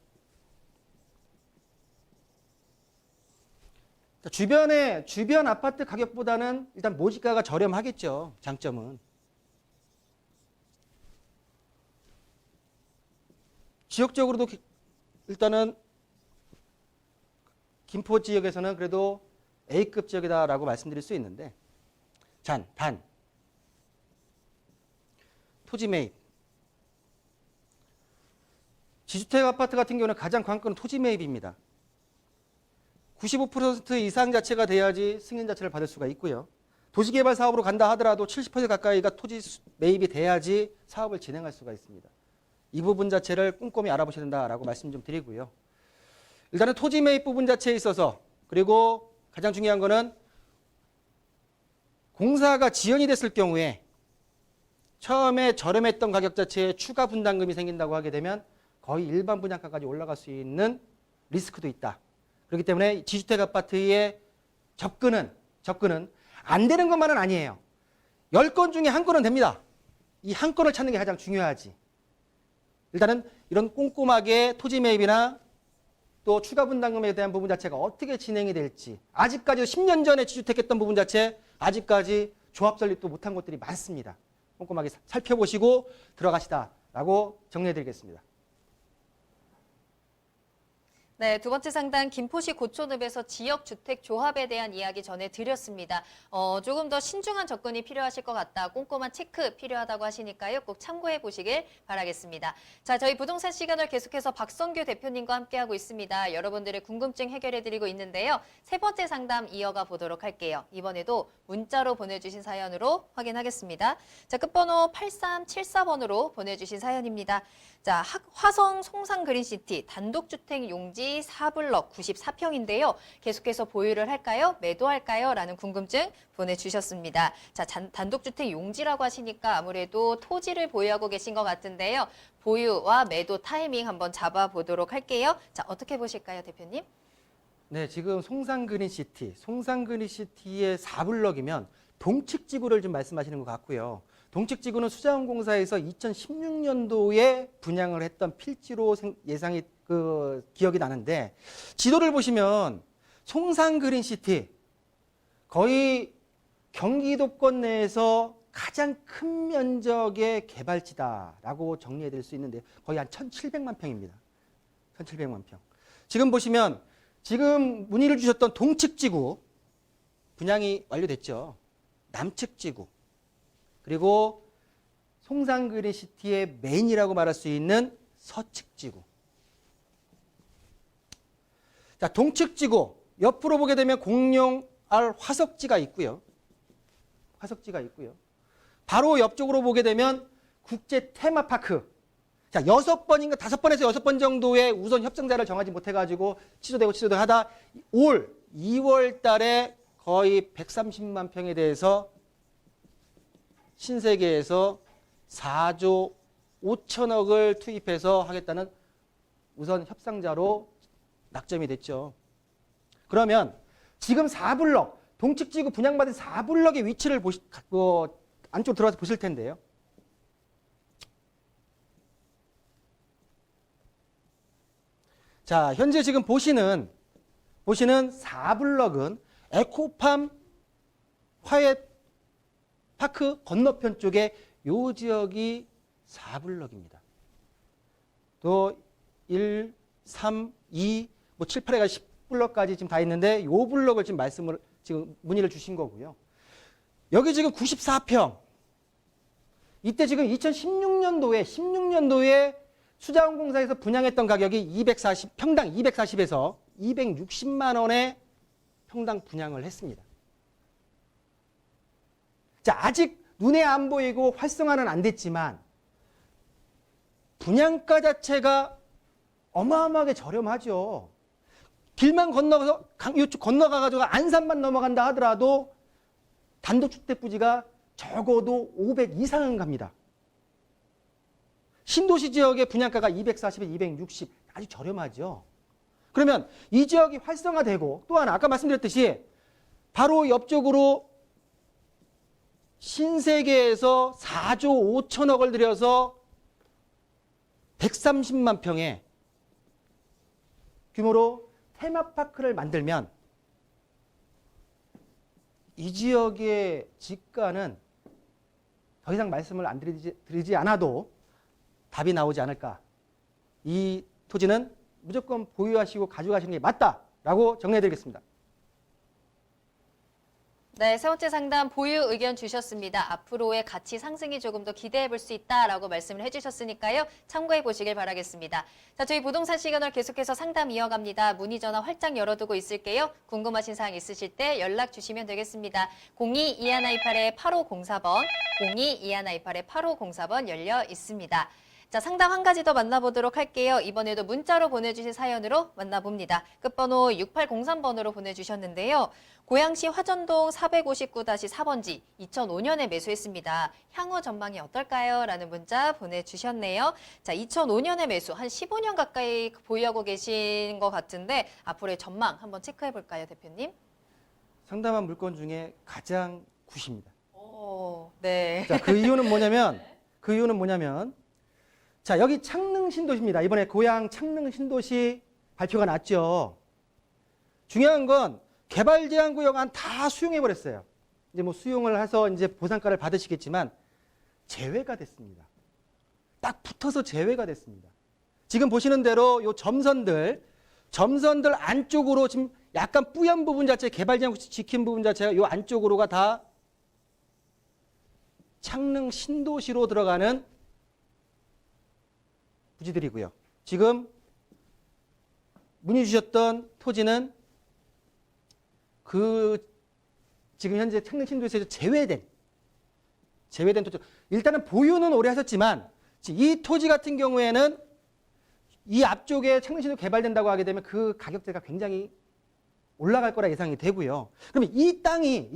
주변 아파트 가격보다는 일단 모지가가 저렴하겠죠. 장점은. 지역적으로도 일단은 김포 지역에서는 그래도 A급 지역이다라고 말씀드릴 수 있는데 단 토지 매입 지주택 아파트 같은 경우는 가장 관건은 토지 매입입니다. 95% 이상 자체가 돼야지 승인 자체를 받을 수가 있고요. 도시개발 사업으로 간다 하더라도 70% 가까이가 토지 매입이 돼야지 사업을 진행할 수가 있습니다. 이 부분 자체를 꼼꼼히 알아보셔야 된다라고 말씀 좀 드리고요. 일단은 토지 매입 부분 자체에 있어서 그리고 가장 중요한 거는 공사가 지연이 됐을 경우에 처음에 저렴했던 가격 자체에 추가 분담금이 생긴다고 하게 되면 거의 일반 분양가까지 올라갈 수 있는 리스크도 있다. 그렇기 때문에 지주택 아파트의 접근은 안 되는 것만은 아니에요. 10건 중에 한 건은 됩니다. 이 한 건을 찾는 게 가장 중요하지. 일단은 이런 꼼꼼하게 토지 매입이나 또 추가 분담금에 대한 부분 자체가 어떻게 진행이 될지 아직까지 10년 전에 지주택했던 부분 자체 아직까지 조합 설립도 못한 곳들이 많습니다. 꼼꼼하게 살펴보시고 들어가시다라고 정리해드리겠습니다. 네, 두 번째 상담 김포시 고촌읍에서 지역주택조합에 대한 이야기 전해드렸습니다. 조금 더 신중한 접근이 필요하실 것 같다. 꼼꼼한 체크 필요하다고 하시니까요. 꼭 참고해 보시길 바라겠습니다. 자, 저희 부동산 시그널 계속해서 박성규 대표님과 함께하고 있습니다. 여러분들의 궁금증 해결해드리고 있는데요. 세 번째 상담 이어가 보도록 할게요. 이번에도 문자로 보내주신 사연으로 확인하겠습니다. 자, 끝번호 8374번으로 보내주신 사연입니다. 자, 화성 송산 그린시티 단독주택 용지 4블럭 94평인데요. 계속해서 보유를 할까요? 매도할까요? 라는 궁금증 보내주셨습니다. 자, 단독주택 용지라고 하시니까 아무래도 토지를 보유하고 계신 것 같은데요. 보유와 매도 타이밍 한번 잡아보도록 할게요. 자, 어떻게 보실까요, 대표님? 네, 지금 송산그린시티의 4블럭이면 동측지구를 좀 말씀하시는 것 같고요. 동측지구는 수자원공사에서 2016년도에 분양을 했던 필지로 예상이 기억이 나는데, 지도를 보시면 송산그린시티 거의 경기도권 내에서 가장 큰 면적의 개발지다라고 정리해드릴 수 있는데 거의 한 1,700만 평입니다. 1,700만 평. 지금 보시면 지금 문의를 주셨던 동측지구 분양이 완료됐죠. 남측지구 그리고 송산그린시티의 메인이라고 말할 수 있는 서측지구. 자, 동측지구 옆으로 보게 되면 공룡 R 화석지가 있고요. 바로 옆쪽으로 보게 되면 국제 테마파크. 자, 6번인가 5번에서 6번 정도의 우선 협상자를 정하지 못해가지고 취소되고 하다 올 2월 달에 거의 130만 평에 대해서 신세계에서 4조 5천억을 투입해서 하겠다는 우선 협상자로 낙점이 됐죠. 그러면 지금 4블럭, 동측지구 분양받은 4블럭의 위치를 안쪽으로 들어가서 보실 텐데요. 자, 현재 지금 보시는 4블럭은 에코팜 화훼파크 건너편 쪽에 요 지역이 4블럭입니다. 또 1, 3, 2, 7, 8에가 10블럭까지 지금 다 있는데 요 블럭을 지금 문의를 주신 거고요. 여기 지금 94평. 이때 지금 16년도에 수자원공사에서 분양했던 가격이 평당 240에서 260만 원에 평당 분양을 했습니다. 자, 아직 눈에 안 보이고 활성화는 안 됐지만 분양가 자체가 어마어마하게 저렴하죠. 길만 건너가서 이쪽 건너가가지고 안산만 넘어간다 하더라도 단독주택 부지가 적어도 500 이상은 갑니다. 신도시 지역의 분양가가 240에 260 아주 저렴하죠. 그러면 이 지역이 활성화되고 또 하나 아까 말씀드렸듯이 바로 옆쪽으로 신세계에서 4조 5천억을 들여서 130만 평의 규모로 테마파크를 만들면 이 지역의 지가는 더 이상 말씀을 안 드리지 않아도 답이 나오지 않을까. 이 토지는 무조건 보유하시고 가져가시는 게 맞다라고 정리해드리겠습니다. 네, 세 번째 상담 보유 의견 주셨습니다. 앞으로의 가치 상승이 조금 더 기대해 볼 수 있다라고 말씀을 해주셨으니까요. 참고해 보시길 바라겠습니다. 자, 저희 부동산 시그널 계속해서 상담 이어갑니다. 문의 전화 활짝 열어두고 있을게요. 궁금하신 사항 있으실 때 연락 주시면 되겠습니다. 02-2128-8504번, 02-2128-8504번 열려 있습니다. 자, 상담 한 가지 더 만나보도록 할게요. 이번에도 문자로 보내주신 사연으로 만나봅니다. 끝번호 6803번으로 보내주셨는데요. 고양시 화전동 459-4번지 2005년에 매수했습니다. 향후 전망이 어떨까요? 라는 문자 보내주셨네요. 자, 2005년에 매수, 한 15년 가까이 보유하고 계신 것 같은데 앞으로의 전망 한번 체크해 볼까요, 대표님? 상담한 물건 중에 가장 굿입니다. 오, 네. 자, 그 이유는 뭐냐면 자, 여기 창릉 신도시입니다. 이번에 고양 창릉 신도시 발표가 났죠. 중요한 건 개발 제한 구역안 다 수용해 버렸어요. 이제 뭐 수용을 해서 이제 보상가를 받으시겠지만 제외가 됐습니다. 딱 붙어서 제외가 됐습니다. 지금 보시는 대로 요 점선들 점선들 안쪽으로 지금 약간 뿌연 부분 자체, 개발지향 지킨 부분 자체가 요 안쪽으로가 다 창릉 신도시로 들어가는 부지들이고요. 지금 문의 주셨던 토지는 지금 현재 창릉 신도시에서 제외된 토지. 일단은 보유는 오래 하셨지만 이 토지 같은 경우에는 이 앞쪽에 창릉 신도 개발된다고 하게 되면 그 가격대가 굉장히 올라갈 거라 예상이 되고요. 그러면 이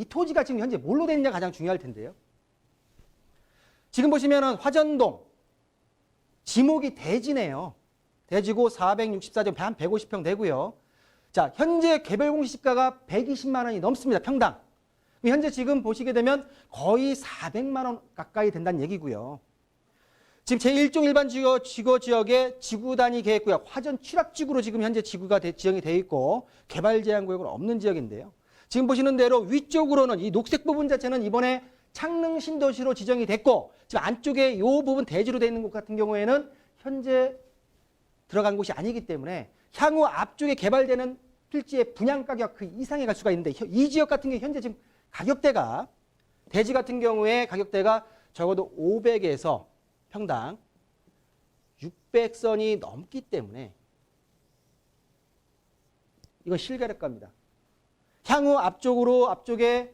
토지가 지금 현재 뭘로 되어 있느냐 가장 중요할 텐데요. 지금 보시면은 화전동 지목이 대지네요. 대지고 464점 한 150평 되고요. 자, 현재 개별 공시지가가 120만 원이 넘습니다. 평당. 현재 지금 보시게 되면 거의 400만 원 가까이 된다는 얘기고요. 지금 제1종 일반 지구 지역의 지구 단위 계획구역 화전 취락지구로 지금 현재 지구가 지정이 되어 있고 개발 제한 구역은 없는 지역인데요. 지금 보시는 대로 위쪽으로는 이 녹색 부분 자체는 이번에 창릉 신도시로 지정이 됐고 지금 안쪽에 이 부분 대지로 되어 있는 곳 같은 경우에는 현재 들어간 곳이 아니기 때문에 향후 앞쪽에 개발되는 필지의 분양 가격 그 이상에 갈 수가 있는데 이 지역 같은 경우 현재 지금 가격대가 대지 같은 경우에 가격대가 적어도 500에서 평당 600선이 넘기 때문에 이건 실거래가입니다. 향후 앞쪽에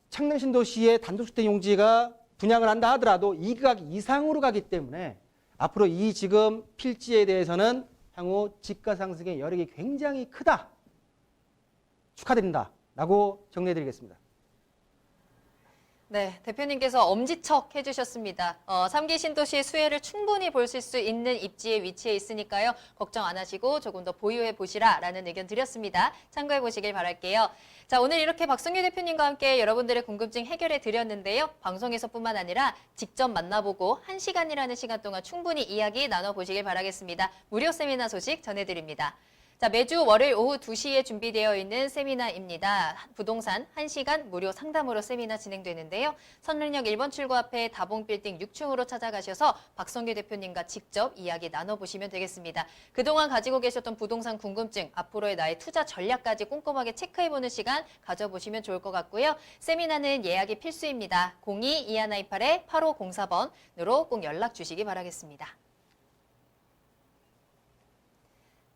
창릉 신도시의 단독주택 용지가 분양을 한다 하더라도 이 가격 이상으로 가기 때문에 앞으로 이 지금 필지에 대해서는 향후 집가 상승의 여력이 굉장히 크다. 축하드린다라고 정리해드리겠습니다. 네, 대표님께서 엄지척 해주셨습니다. 3기 신도시 수혜를 충분히 보실 수 있는 입지에 위치해 있으니까요. 걱정 안 하시고 조금 더 보유해 보시라라는 의견 드렸습니다. 참고해 보시길 바랄게요. 자, 오늘 이렇게 박성규 대표님과 함께 여러분들의 궁금증 해결해 드렸는데요. 방송에서뿐만 아니라 직접 만나보고 1시간이라는 시간 동안 충분히 이야기 나눠보시길 바라겠습니다. 무료 세미나 소식 전해드립니다. 자, 매주 월요일 오후 2시에 준비되어 있는 세미나입니다. 부동산 1시간 무료 상담으로 세미나 진행되는데요. 선릉역 1번 출구 앞에 다봉빌딩 6층으로 찾아가셔서 박성규 대표님과 직접 이야기 나눠보시면 되겠습니다. 그동안 가지고 계셨던 부동산 궁금증, 앞으로의 나의 투자 전략까지 꼼꼼하게 체크해보는 시간 가져보시면 좋을 것 같고요. 세미나는 예약이 필수입니다. 02-2128-8504번으로 꼭 연락 주시기 바라겠습니다.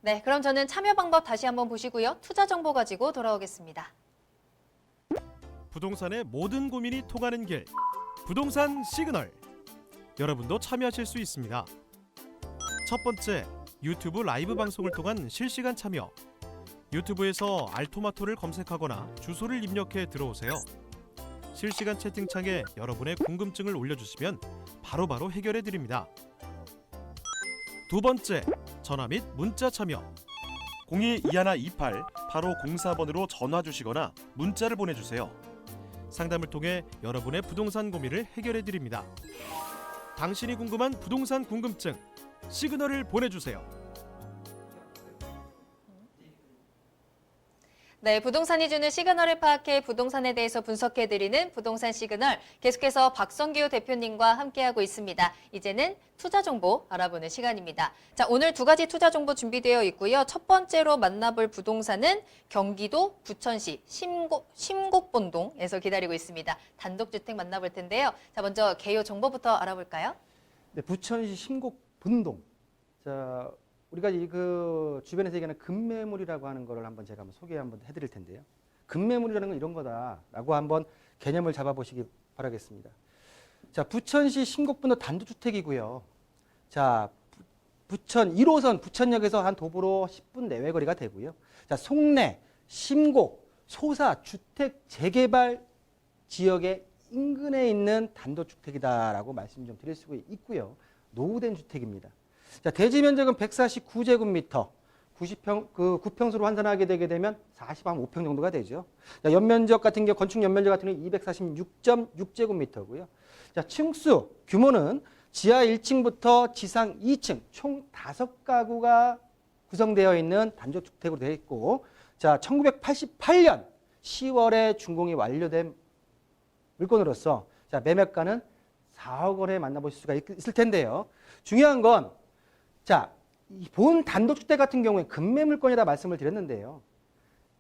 네, 그럼 저는 참여 방법 다시 한번 보시고요. 투자 정보 가지고 돌아오겠습니다. 부동산의 모든 고민이 통하는 길, 부동산 시그널. 여러분도 참여하실 수 있습니다. 첫 번째, 유튜브 라이브 방송을 통한 실시간 참여. 유튜브에서 알토마토를 검색하거나 주소를 입력해 들어오세요. 실시간 채팅창에 여러분의 궁금증을 올려주시면 바로바로 해결해 드립니다. 두 번째, 전화 및 문자 참여. 02-2128-8504번으로 전화 주시거나 문자를 보내주세요. 상담을 통해 여러분의 부동산 고민을 해결해 드립니다. 당신이 궁금한 부동산 궁금증, 시그널을 보내주세요. 네, 부동산이 주는 시그널을 파악해 부동산에 대해서 분석해드리는 부동산 시그널, 계속해서 박성규 대표님과 함께하고 있습니다. 이제는 투자 정보 알아보는 시간입니다. 자, 오늘 두 가지 투자 정보 준비되어 있고요. 첫 번째로 만나볼 부동산은 경기도 부천시 심곡본동에서 기다리고 있습니다. 단독주택 만나볼 텐데요. 자, 먼저 개요 정보부터 알아볼까요? 네, 부천시 심곡본동. 자, 우리가 그 주변에서 얘기하는 급매물이라고 하는 거를 제가 소개 한번 해드릴 텐데요. 급매물이라는 건 이런 거다라고 한번 개념을 잡아보시기 바라겠습니다. 자, 부천시 심곡본동 단독주택이고요. 자, 부천 1호선 부천역에서 한 도보로 10분 내외 거리가 되고요. 자, 송내, 심곡, 소사 주택 재개발 지역의 인근에 있는 단독주택이다라고 말씀 좀 드릴 수 있고요. 노후된 주택입니다. 자, 대지 면적은 149제곱미터, 9평수로 환산하게 되게 되면 45평 정도가 되죠. 자, 연면적 같은 경우, 건축 연면적 같은 경우 246.6제곱미터고요. 자, 층수 규모는 지하 1층부터 지상 2층 총 5가구가 구성되어 있는 단독주택으로 되어 있고, 자, 1988년 10월에 준공이 완료된 물건으로서 자, 매매가는 4억 원에 만나보실 수가 있을 텐데요. 중요한 건 자, 이 본 단독주택 같은 경우에 급매물건이라 말씀을 드렸는데요.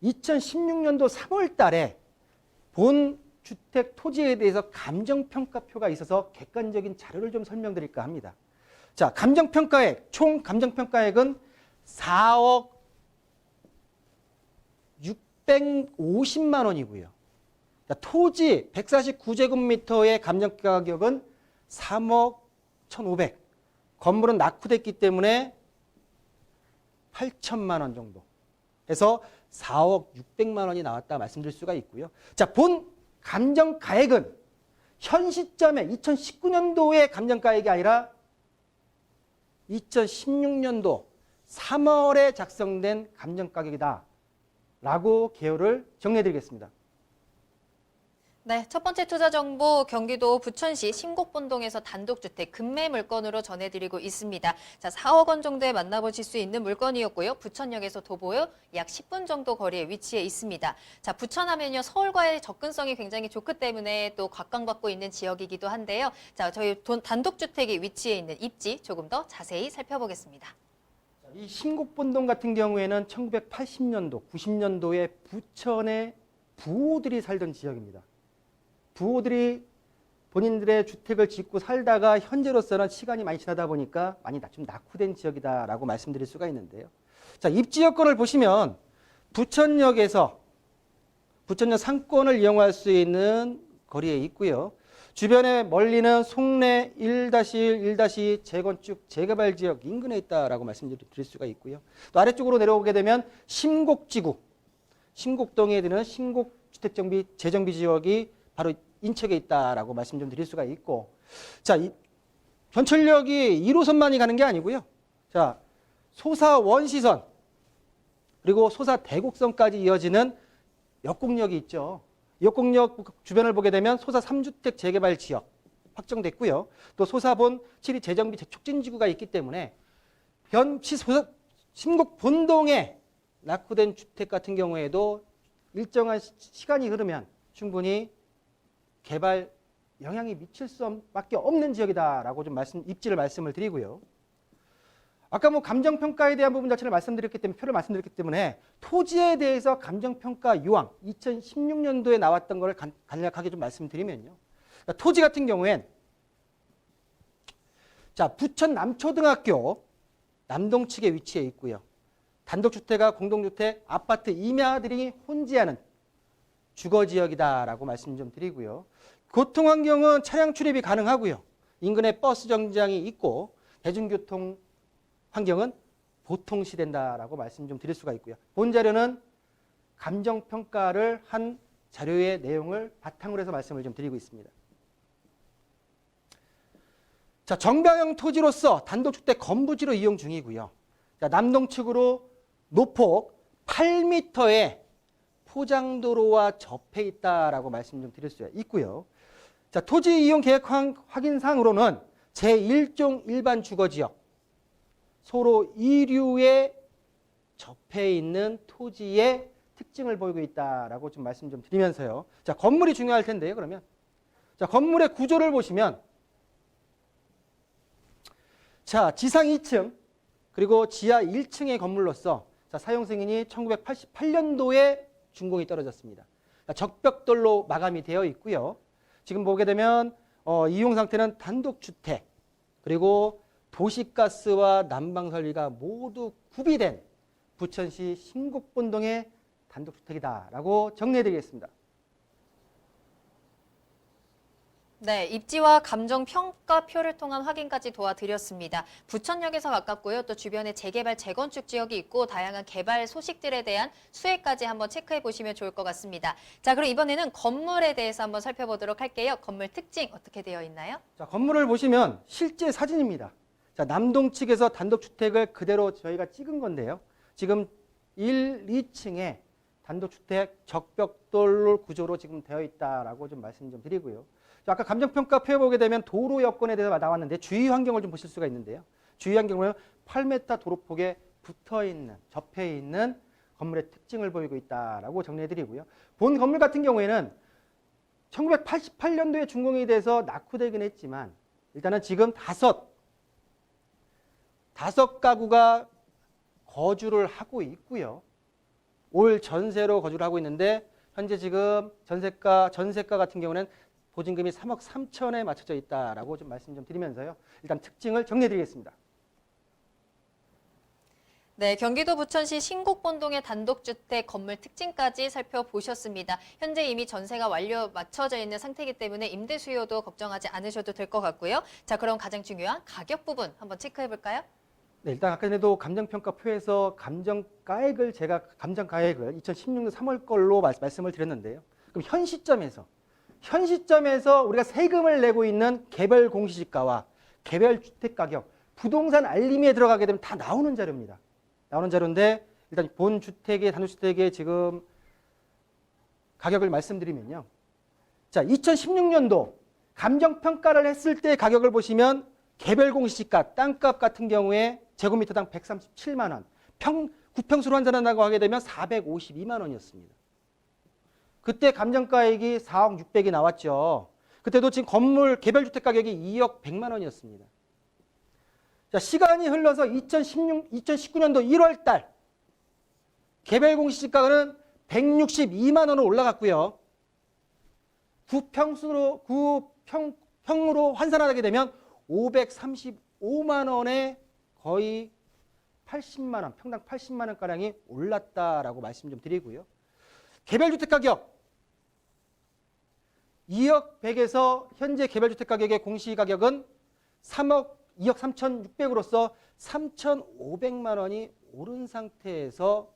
2016년도 3월 달에 본 주택 토지에 대해서 감정평가표가 있어서 객관적인 자료를 좀 설명드릴까 합니다. 자, 감정평가액, 총 감정평가액은 4억 650만 원이고요. 자, 토지 149제곱미터의 감정가격은 3억 1,500. 건물은 낙후됐기 때문에 8천만 원 정도 해서 4억 600만 원이 나왔다 말씀드릴 수가 있고요. 자, 본 감정가액은 현 시점에 2019년도의 감정가액이 아니라 2016년도 3월에 작성된 감정가격이다 라고 개요를 정리해드리겠습니다. 네, 첫 번째 투자 정보 경기도 부천시 심곡본동에서 단독주택 급매 물건으로 전해드리고 있습니다. 자, 4억 원 정도에 만나보실 수 있는 물건이었고요. 부천역에서 도보역 약 10분 정도 거리에 위치해 있습니다. 자, 부천하면요 서울과의 접근성이 굉장히 좋기 때문에 또 각광받고 있는 지역이기도 한데요. 자, 저희 단독주택이 위치해 있는 입지 조금 더 자세히 살펴보겠습니다. 이 심곡본동 같은 경우에는 1980년도, 90년도에 부천의 부호들이 살던 지역입니다. 부호들이 본인들의 주택을 짓고 살다가 현재로서는 시간이 많이 지나다 보니까 많이 좀 낙후된 지역이다라고 말씀드릴 수가 있는데요. 자, 입지 여건을 보시면 부천역에서 부천역 상권을 이용할 수 있는 거리에 있고요. 주변에 멀리는 송내 1-1, 1-2 재건축, 재개발 지역 인근에 있다라고 말씀드릴 수가 있고요. 또 아래쪽으로 내려오게 되면 심곡지구, 심곡동에 드는 심곡주택정비 재정비 지역이 바로 인척에 있다라고 말씀 좀 드릴 수가 있고, 자, 현철역이 1호선만이 가는 게 아니고요. 자, 소사 원시선 그리고 소사 대곡선까지 이어지는 역곡역이 있죠. 역곡역 주변을 보게 되면 소사 3주택 재개발 지역 확정됐고요. 또 소사본 7위 재정비 촉진지구가 있기 때문에 심곡 본동에 낙후된 주택 같은 경우에도 일정한 시간이 흐르면 충분히 개발 영향이 미칠 수밖에 없는 지역이다라고 좀 입지를 말씀을 드리고요. 아까 감정평가에 대한 부분 자체를 말씀드렸기 때문에 표를 말씀드렸기 때문에 토지에 대해서 감정평가 요항 2016년도에 나왔던 것을 간략하게 좀 말씀드리면요. 토지 같은 경우엔 자, 부천 남초등학교 남동 측에 위치해 있고요. 단독주택과 공동주택, 아파트 임야들이 혼재하는 주거지역이다라고 말씀 좀 드리고요. 교통환경은 차량 출입이 가능하고요. 인근에 버스 정류장이 있고 대중교통 환경은 보통시된다라고 말씀 좀 드릴 수가 있고요. 본 자료는 감정평가를 한 자료의 내용을 바탕으로 해서 말씀을 좀 드리고 있습니다. 자, 정방형 토지로서 단독주택 건부지로 이용 중이고요. 자, 남동측으로 노폭 8m의 포장도로와 접해 있다라고 말씀 좀 드릴 수 있고요. 자, 토지 이용 계획 확인상으로는 제1종 일반 주거지역 소로 2류에 접해 있는 토지의 특징을 보이고 있다라고 좀 말씀 좀 드리면서요. 자, 건물이 중요할 텐데요. 그러면 자, 건물의 구조를 보시면 자, 지상 2층 그리고 지하 1층의 건물로서 자, 사용 승인이 1988년도에 준공이 떨어졌습니다. 적벽돌로 마감이 되어 있고요. 지금 보게 되면 이용 상태는 단독주택 그리고 도시가스와 난방 설비가 모두 구비된 부천시 심곡본동의 단독주택이다라고 정리해드리겠습니다. 네, 입지와 감정평가표를 통한 확인까지 도와드렸습니다. 부천역에서 가깝고요. 또 주변에 재개발, 재건축 지역이 있고 다양한 개발 소식들에 대한 수혜까지 한번 체크해 보시면 좋을 것 같습니다. 자, 그럼 이번에는 건물에 대해서 한번 살펴보도록 할게요. 건물 특징 어떻게 되어 있나요? 자, 건물을 보시면 실제 사진입니다. 자, 남동 측에서 단독주택을 그대로 저희가 찍은 건데요. 지금 1, 2층에 단독주택 적벽돌 구조로 지금 되어 있다라고 좀 말씀 좀 드리고요. 아까 감정평가표에 보게 되면 도로 여건에 대해서 나왔는데 주위 환경을 좀 보실 수가 있는데요. 주위 환경은 8m 도로폭에 붙어있는, 접해 있는 건물의 특징을 보이고 있다라고 정리해드리고요. 본 건물 같은 경우에는 1988년도에 준공이 돼서 낙후되긴 했지만 일단은 지금 5 5가구가 거주를 하고 있고요. 올 전세로 거주를 하고 있는데 현재 지금 전세가 같은 경우는 보증금이 3억 3천에 맞춰져 있다라고 좀 말씀 좀 드리면서요. 일단 특징을 정리해 드리겠습니다. 네, 경기도 부천시 신곡본동의 단독주택 건물 특징까지 살펴보셨습니다. 현재 이미 전세가 맞춰져 있는 상태이기 때문에 임대 수요도 걱정하지 않으셔도 될 것 같고요. 자, 그럼 가장 중요한 가격 부분 한번 체크해 볼까요? 네, 일단 아까 전에도 감정평가표에서 감정가액을 2016년 3월 걸로 말씀을 드렸는데요. 그럼 현 시점에서 우리가 세금을 내고 있는 개별 공시지가와 개별 주택 가격, 부동산 알림에 들어가게 되면 다 나오는 자료입니다. 나오는 자료인데 일단 본 주택의 단독주택의 지금 가격을 말씀드리면요. 자, 2016년도 감정평가를 했을 때 가격을 보시면 개별 공시지가 땅값 같은 경우에 제곱미터당 137만 원, 9평수로 환산한다고 하게 되면 452만 원이었습니다. 그때 감정가액이 4억 6백이 나왔죠. 그때도 지금 건물 개별 주택 가격이 2억 100만 원이었습니다. 자, 시간이 흘러서 2019년도 1월 달 개별 공시지가는 162만 원으로 올라갔고요. 9평으로 환산하게 되면 535만 원에 거의 80만 원, 평당 80만 원가량이 올랐다라고 말씀 좀 드리고요. 개별 주택 가격 2억 100에서 현재 개별 주택 가격의 공시 가격은 2억 3,600으로서 3,500만 원이 오른 상태에서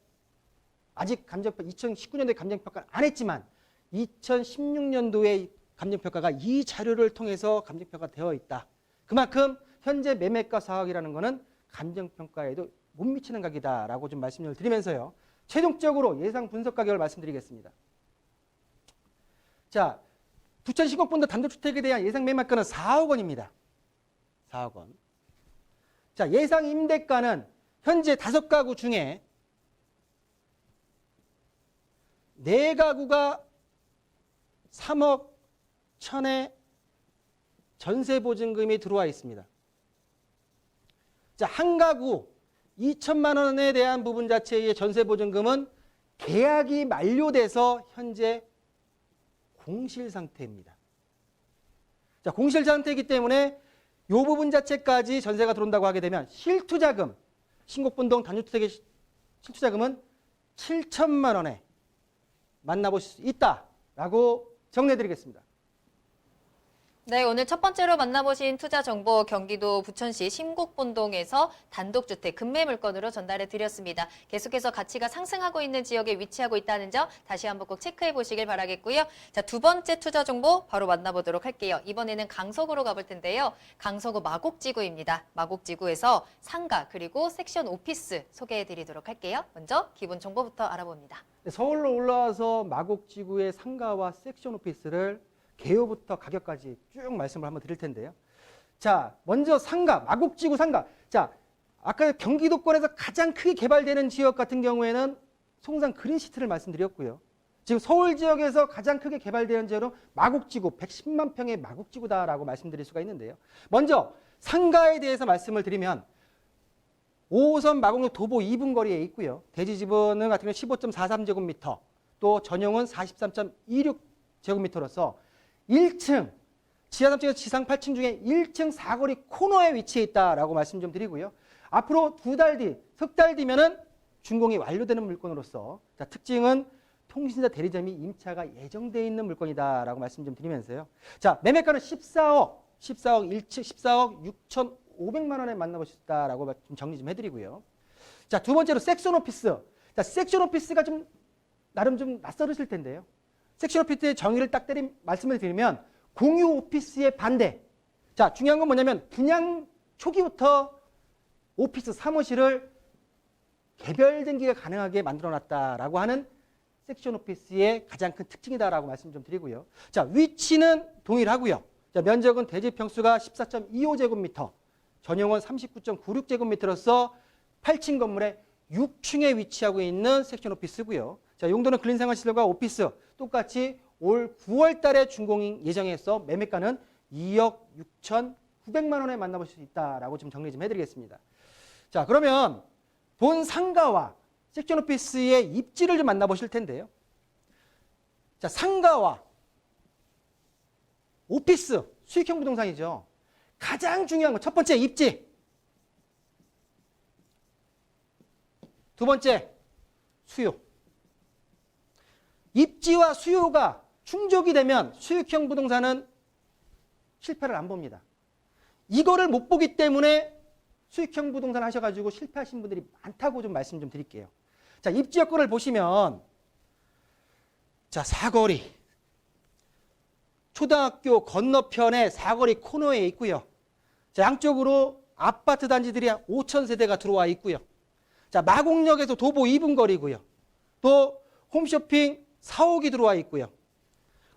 아직 2019년도에 감정평가를 안 했지만 2016년도에 감정평가가 이 자료를 통해서 감정평가되어 있다. 그만큼 현재 매매가 4억이라는 것은 감정평가에도 못 미치는 가격이다라고 좀 말씀을 드리면서요. 최종적으로 예상 분석 가격을 말씀드리겠습니다. 자, 부천 신곡본도 단독주택에 대한 예상 매매가는 4억 원입니다. 4억 원. 자, 예상 임대가는 현재 5가구 중에 4가구가 3억 1천에 전세 보증금이 들어와 있습니다. 자, 한 가구 2천만 원에 대한 부분 자체의 전세 보증금은 계약이 만료돼서 현재 공실 상태입니다. 자, 공실 상태이기 때문에 이 부분 자체까지 전세가 들어온다고 하게 되면 실투자금, 신곡본동 단독주택의 실투자금은 7천만 원에 만나보실 수 있다라고 정리해드리겠습니다. 네, 오늘 첫 번째로 만나보신 투자 정보 경기도 부천시 신곡본동에서 단독주택 급매 물건으로 전달해 드렸습니다. 계속해서 가치가 상승하고 있는 지역에 위치하고 있다는 점 다시 한번 꼭 체크해 보시길 바라겠고요. 자, 두 번째 투자 정보 바로 만나보도록 할게요. 이번에는 강서구로 가볼 텐데요. 강서구 마곡지구입니다. 마곡지구에서 상가 그리고 섹션 오피스 소개해 드리도록 할게요. 먼저 기본 정보부터 알아봅니다. 서울로 올라와서 마곡지구의 상가와 섹션 오피스를 개요부터 가격까지 쭉 말씀을 한번 드릴 텐데요. 자, 먼저 상가, 마곡지구 상가. 자, 아까 경기도권에서 가장 크게 개발되는 지역 같은 경우에는 송산 그린시티를 말씀드렸고요. 지금 서울 지역에서 가장 크게 개발되는 지역은 마곡지구, 110만 평의 마곡지구다라고 말씀드릴 수가 있는데요. 먼저 상가에 대해서 말씀을 드리면 5호선 마곡역 도보 2분 거리에 있고요. 대지지분은 같은 경우 15.43제곱미터, 또 전용은 43.26제곱미터로서 1층, 지하 3층에서 지상 8층 중에 1층 사거리 코너에 위치해 있다라고 말씀 좀 드리고요. 앞으로 석 달 뒤면은 준공이 완료되는 물건으로서 자, 특징은 통신사 대리점이 임차가 예정되어 있는 물건이다라고 말씀 좀 드리면서요. 자, 매매가는 14억 1층 14억 6,500만 원에 만나보실 수 있다라고 좀 정리 좀 해드리고요. 자, 두 번째로 섹션 오피스. 자, 섹션 오피스가 좀 나름 좀 낯설으실 텐데요. 섹션 오피스의 정의를 딱 말씀을 드리면 공유 오피스의 반대. 자, 중요한 건 뭐냐면 분양 초기부터 오피스 사무실을 개별 등기가 가능하게 만들어놨다라고 하는 섹션 오피스의 가장 큰 특징이다라고 말씀 좀 드리고요. 자, 위치는 동일하고요. 자, 면적은 대지 평수가 14.25제곱미터, 전용은 39.96제곱미터로서 8층 건물의 6층에 위치하고 있는 섹션 오피스고요. 자, 용도는 근린생활시설과 오피스 똑같이 올 9월 달에 준공 예정해서 매매가는 2억 6,900만 원에 만나볼 수 있다라고 좀 정리 좀 해드리겠습니다. 자, 그러면 본 상가와 섹션 오피스의 입지를 좀 만나보실 텐데요. 자, 상가와 오피스, 수익형 부동산이죠. 가장 중요한 건 첫 번째 입지. 두 번째 수요. 입지와 수요가 충족이 되면 수익형 부동산은 실패를 안 봅니다. 이거를 못 보기 때문에 수익형 부동산 하셔가지고 실패하신 분들이 많다고 좀 말씀 좀 드릴게요. 자, 입지 여건을 보시면, 자, 사거리. 초등학교 건너편에 사거리 코너에 있고요. 자, 양쪽으로 아파트 단지들이 5,000세대가 들어와 있고요. 자, 마곡역에서 도보 2분 거리고요. 또 홈쇼핑 4옥이 들어와 있고요.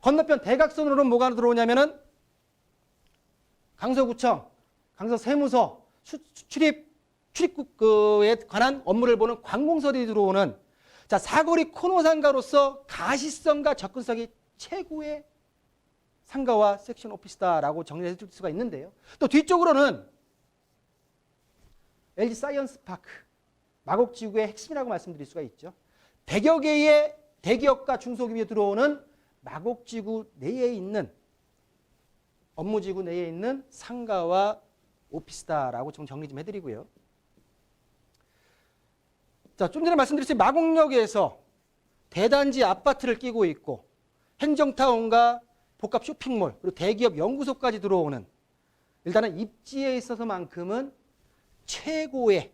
건너편 대각선으로는 뭐가 들어오냐면은 강서구청, 강서세무서, 출입국에 관한 업무를 보는 관공서들이 들어오는, 자, 사거리 코너 상가로서 가시성과 접근성이 최고의 상가와 섹션 오피스다라고 정리해 줄 수가 있는데요. 또 뒤쪽으로는 LG 사이언스 파크, 마곡지구의 핵심이라고 말씀드릴 수가 있죠. 100여 개의 대기업과 중소기업이 들어오는 마곡지구 내에 있는, 업무지구 내에 있는 상가와 오피스다라고 좀 정리 좀 해드리고요. 자, 좀 전에 말씀드렸듯이 마곡역에서 대단지 아파트를 끼고 있고 행정타운과 복합 쇼핑몰 그리고 대기업 연구소까지 들어오는, 일단은 입지에 있어서만큼은 최고의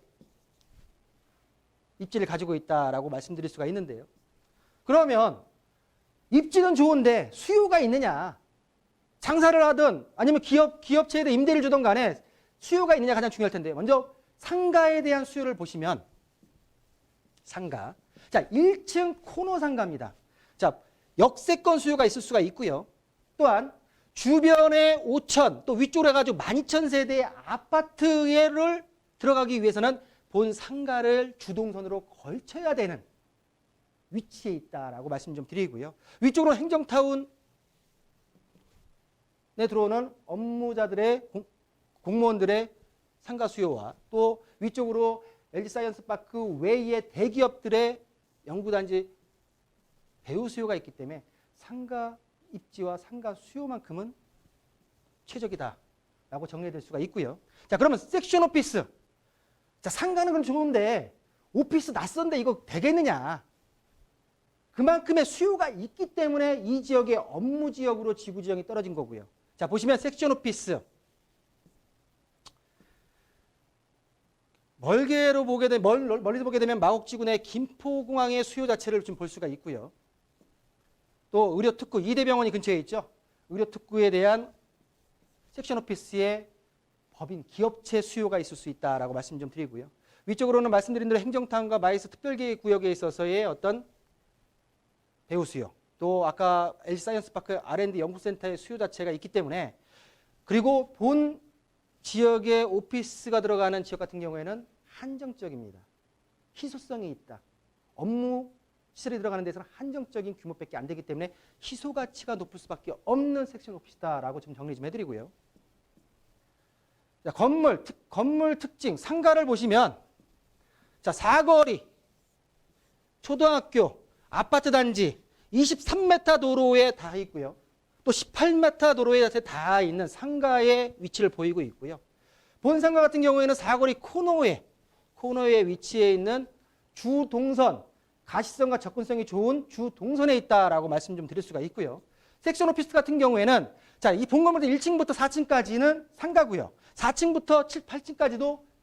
입지를 가지고 있다라고 말씀드릴 수가 있는데요. 그러면 입지는 좋은데 수요가 있느냐? 장사를 하든 아니면 기업체에 임대를 주든 간에 수요가 있느냐 가장 중요할 텐데, 먼저 상가에 대한 수요를 보시면, 상가. 자, 1층 코너 상가입니다. 자, 역세권 수요가 있을 수가 있고요. 또한 주변에 5천, 또 위쪽으로 해가지고 12,000세대의 아파트를 들어가기 위해서는 본 상가를 주동선으로 걸쳐야 되는 위치에 있다라고 말씀 좀 드리고요. 위쪽으로 행정타운에 들어오는 업무자들의 공무원들의 상가 수요와, 또 위쪽으로 LG 사이언스 파크 외의 대기업들의 연구단지 배우 수요가 있기 때문에 상가 입지와 상가 수요만큼은 최적이다라고 정리될 수가 있고요. 자, 그러면 섹션 오피스. 자, 상가는 그럼 좋은데 오피스 낯선데 이거 되겠느냐? 그만큼의 수요가 있기 때문에 이 지역의 업무 지역으로 지구 지형이 떨어진 거고요. 자, 보시면 섹션 오피스. 멀리서 보게 되면 마곡지구 내 김포공항의 수요 자체를 좀 볼 수가 있고요. 또 의료특구, 이대병원이 근처에 있죠. 의료특구에 대한 섹션 오피스의 법인, 기업체 수요가 있을 수 있다라고 말씀 좀 드리고요. 위쪽으로는 말씀드린 대로 행정타운과 마이스 특별계획구역에 있어서의 어떤 배우 수요, 또 아까 LG 사이언스 파크 R&D 연구센터의 수요 자체가 있기 때문에, 그리고 본 지역에 오피스가 들어가는 지역 같은 경우에는 한정적입니다. 희소성이 있다. 업무 시설이 들어가는 데서는 한정적인 규모밖에 안 되기 때문에 희소 가치가 높을 수밖에 없는 섹션 오피스다라고 좀 정리 좀 해드리고요. 자, 건물 특징, 상가를 보시면, 자, 사거리, 초등학교, 아파트 단지 23m 도로에 다 있고요. 또 18m 도로에 다 있는 상가의 위치를 보이고 있고요. 본 상가 같은 경우에는 사거리 코너에 위치해 있는 주동선, 가시성과 접근성이 좋은 주동선에 있다라고 말씀 좀 드릴 수가 있고요. 섹션 오피스 같은 경우에는, 자, 이 본 건물 1층부터 4층까지는 상가고요. 4층부터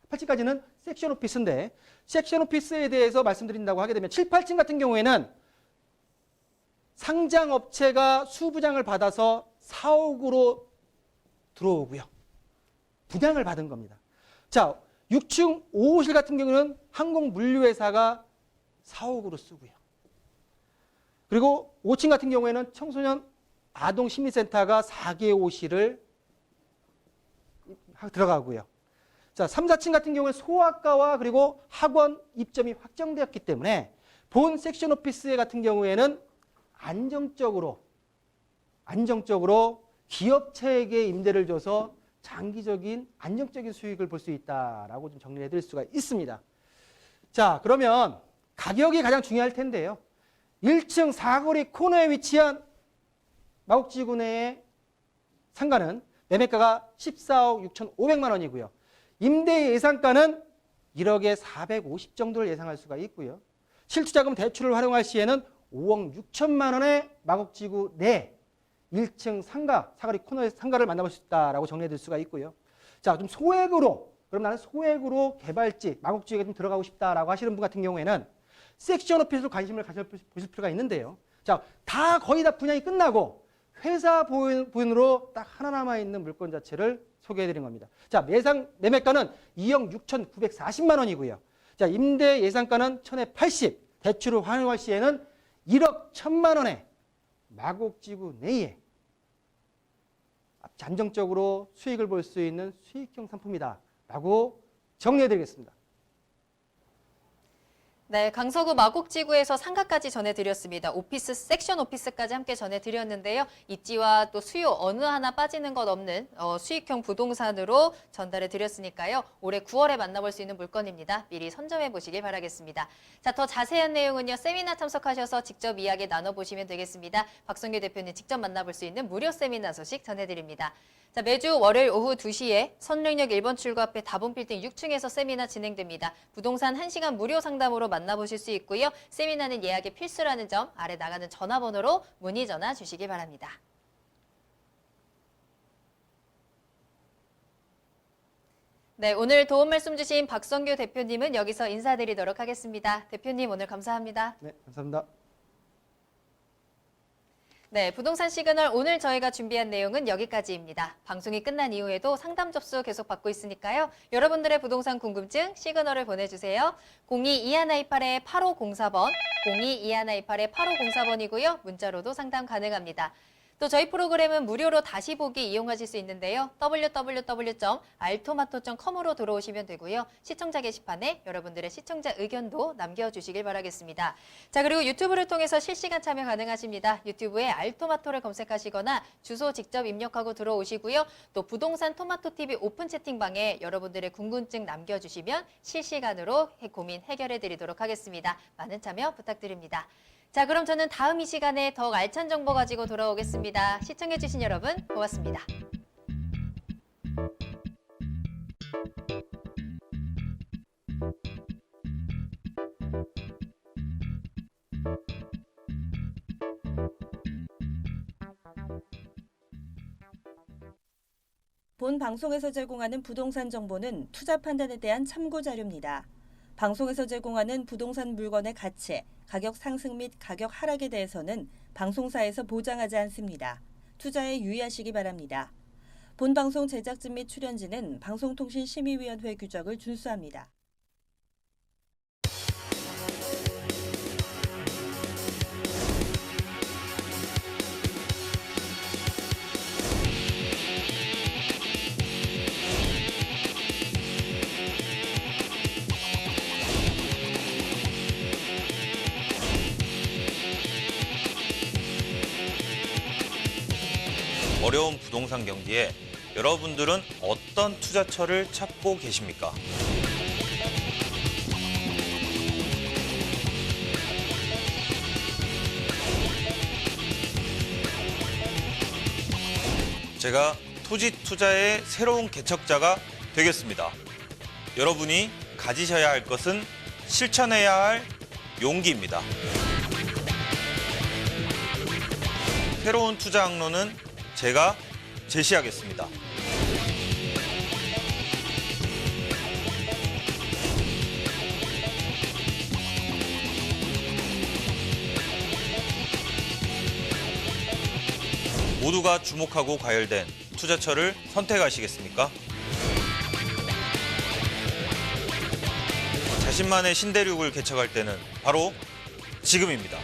8층까지는 섹션 오피스인데, 섹션 오피스에 대해서 말씀드린다고 하게 되면 7, 8층 같은 경우에는 상장업체가 수부장을 받아서 사옥으로 들어오고요. 분양을 받은 겁니다. 자, 6층 5호실 같은 경우는 항공물류회사가 사옥으로 쓰고요. 그리고 5층 같은 경우에는 청소년 아동심리센터가 4개 호실을 들어가고요. 자, 3, 4층 같은 경우는 소아과와 그리고 학원 입점이 확정되었기 때문에 본 섹션 오피스 같은 경우에는 안정적으로 기업체에게 임대를 줘서 장기적인 안정적인 수익을 볼 수 있다라고 좀 정리해 드릴 수가 있습니다. 자, 그러면 가격이 가장 중요할 텐데요. 1층 사거리 코너에 위치한 마곡지구 내의 상가는 매매가가 14억 6,500만 원이고요. 임대 예상가는 1억에 450 정도를 예상할 수가 있고요. 실투자금 대출을 활용할 시에는 5억 6천만 원의 마곡지구 내 1층 상가, 사거리 코너의 상가를 만나볼 수 있다라고 정리해 드릴 수가 있고요. 자, 좀 소액으로, 그럼 나는 소액으로 개발지, 마곡지구에 좀 들어가고 싶다라고 하시는 분 같은 경우에는 섹션 오피스로 관심을 가져보실 필요가 있는데요. 자, 거의 다 분양이 끝나고 회사 보유로 딱 하나 남아있는 물건 자체를 소개해 드린 겁니다. 자, 매매가는 2억 6,940만 원이고요. 자, 임대 예상가는 1,080, 대출을 활용할 시에는 1억 1,000만 원에 마곡지구 내에 안정적으로 수익을 볼 수 있는 수익형 상품이다라고 정리해 드리겠습니다. 네, 강서구 마곡지구에서 상가까지 전해드렸습니다. 오피스, 섹션 오피스까지 함께 전해드렸는데요. 입지와 또 수요 어느 하나 빠지는 것 없는 수익형 부동산으로 전달해드렸으니까요. 올해 9월에 만나볼 수 있는 물건입니다. 미리 선점해 보시길 바라겠습니다. 자, 더 자세한 내용은요. 세미나 참석하셔서 직접 이야기 나눠보시면 되겠습니다. 박성규 대표님 직접 만나볼 수 있는 무료 세미나 소식 전해드립니다. 자, 매주 월요일 오후 2시에 선릉역 1번 출구 앞에 다본빌딩 6층에서 세미나 진행됩니다. 부동산 1시간 무료 상담으로 만나보실 수 있고요. 세미나는 예약이 필수라는 점 아래 나가는 전화번호로 문의 전화 주시기 바랍니다. 네, 오늘 도움 말씀 주신 박성규 대표님은 여기서 인사드리도록 하겠습니다. 대표님 오늘 감사합니다. 네, 감사합니다. 네, 부동산 시그널 오늘 저희가 준비한 내용은 여기까지입니다. 방송이 끝난 이후에도 상담 접수 계속 받고 있으니까요. 여러분들의 부동산 궁금증 시그널을 보내주세요. 02-2128-8504번, 02-2128-8504번이고요. 문자로도 상담 가능합니다. 또 저희 프로그램은 무료로 다시 보기 이용하실 수 있는데요. www.altomato.com으로 들어오시면 되고요. 시청자 게시판에 여러분들의 시청자 의견도 남겨주시길 바라겠습니다. 자, 그리고 유튜브를 통해서 실시간 참여 가능하십니다. 유튜브에 알토마토를 검색하시거나 주소 직접 입력하고 들어오시고요. 또 부동산 토마토TV 오픈 채팅방에 여러분들의 궁금증 남겨주시면 실시간으로 고민 해결해 드리도록 하겠습니다. 많은 참여 부탁드립니다. 자, 그럼 저는 다음 이 시간에 더욱 알찬 정보 가지고 돌아오겠습니다. 시청해주신 여러분 고맙습니다. 본 방송에서 제공하는 부동산 정보는 투자 판단에 대한 참고 자료입니다. 방송에서 제공하는 부동산 물건의 가치, 가격 상승 및 가격 하락에 대해서는 방송사에서 보장하지 않습니다. 투자에 유의하시기 바랍니다. 본 방송 제작진 및 출연진은 방송통신심의위원회 규정을 준수합니다. 어려운 부동산 경기에 여러분들은 어떤 투자처를 찾고 계십니까? 제가 토지 투자의 새로운 개척자가 되겠습니다. 여러분이 가지셔야 할 것은 실천해야 할 용기입니다. 새로운 투자 항로는 제가 제시하겠습니다. 모두가 주목하고 과열된 투자처를 선택하시겠습니까? 자신만의 신대륙을 개척할 때는 바로 지금입니다.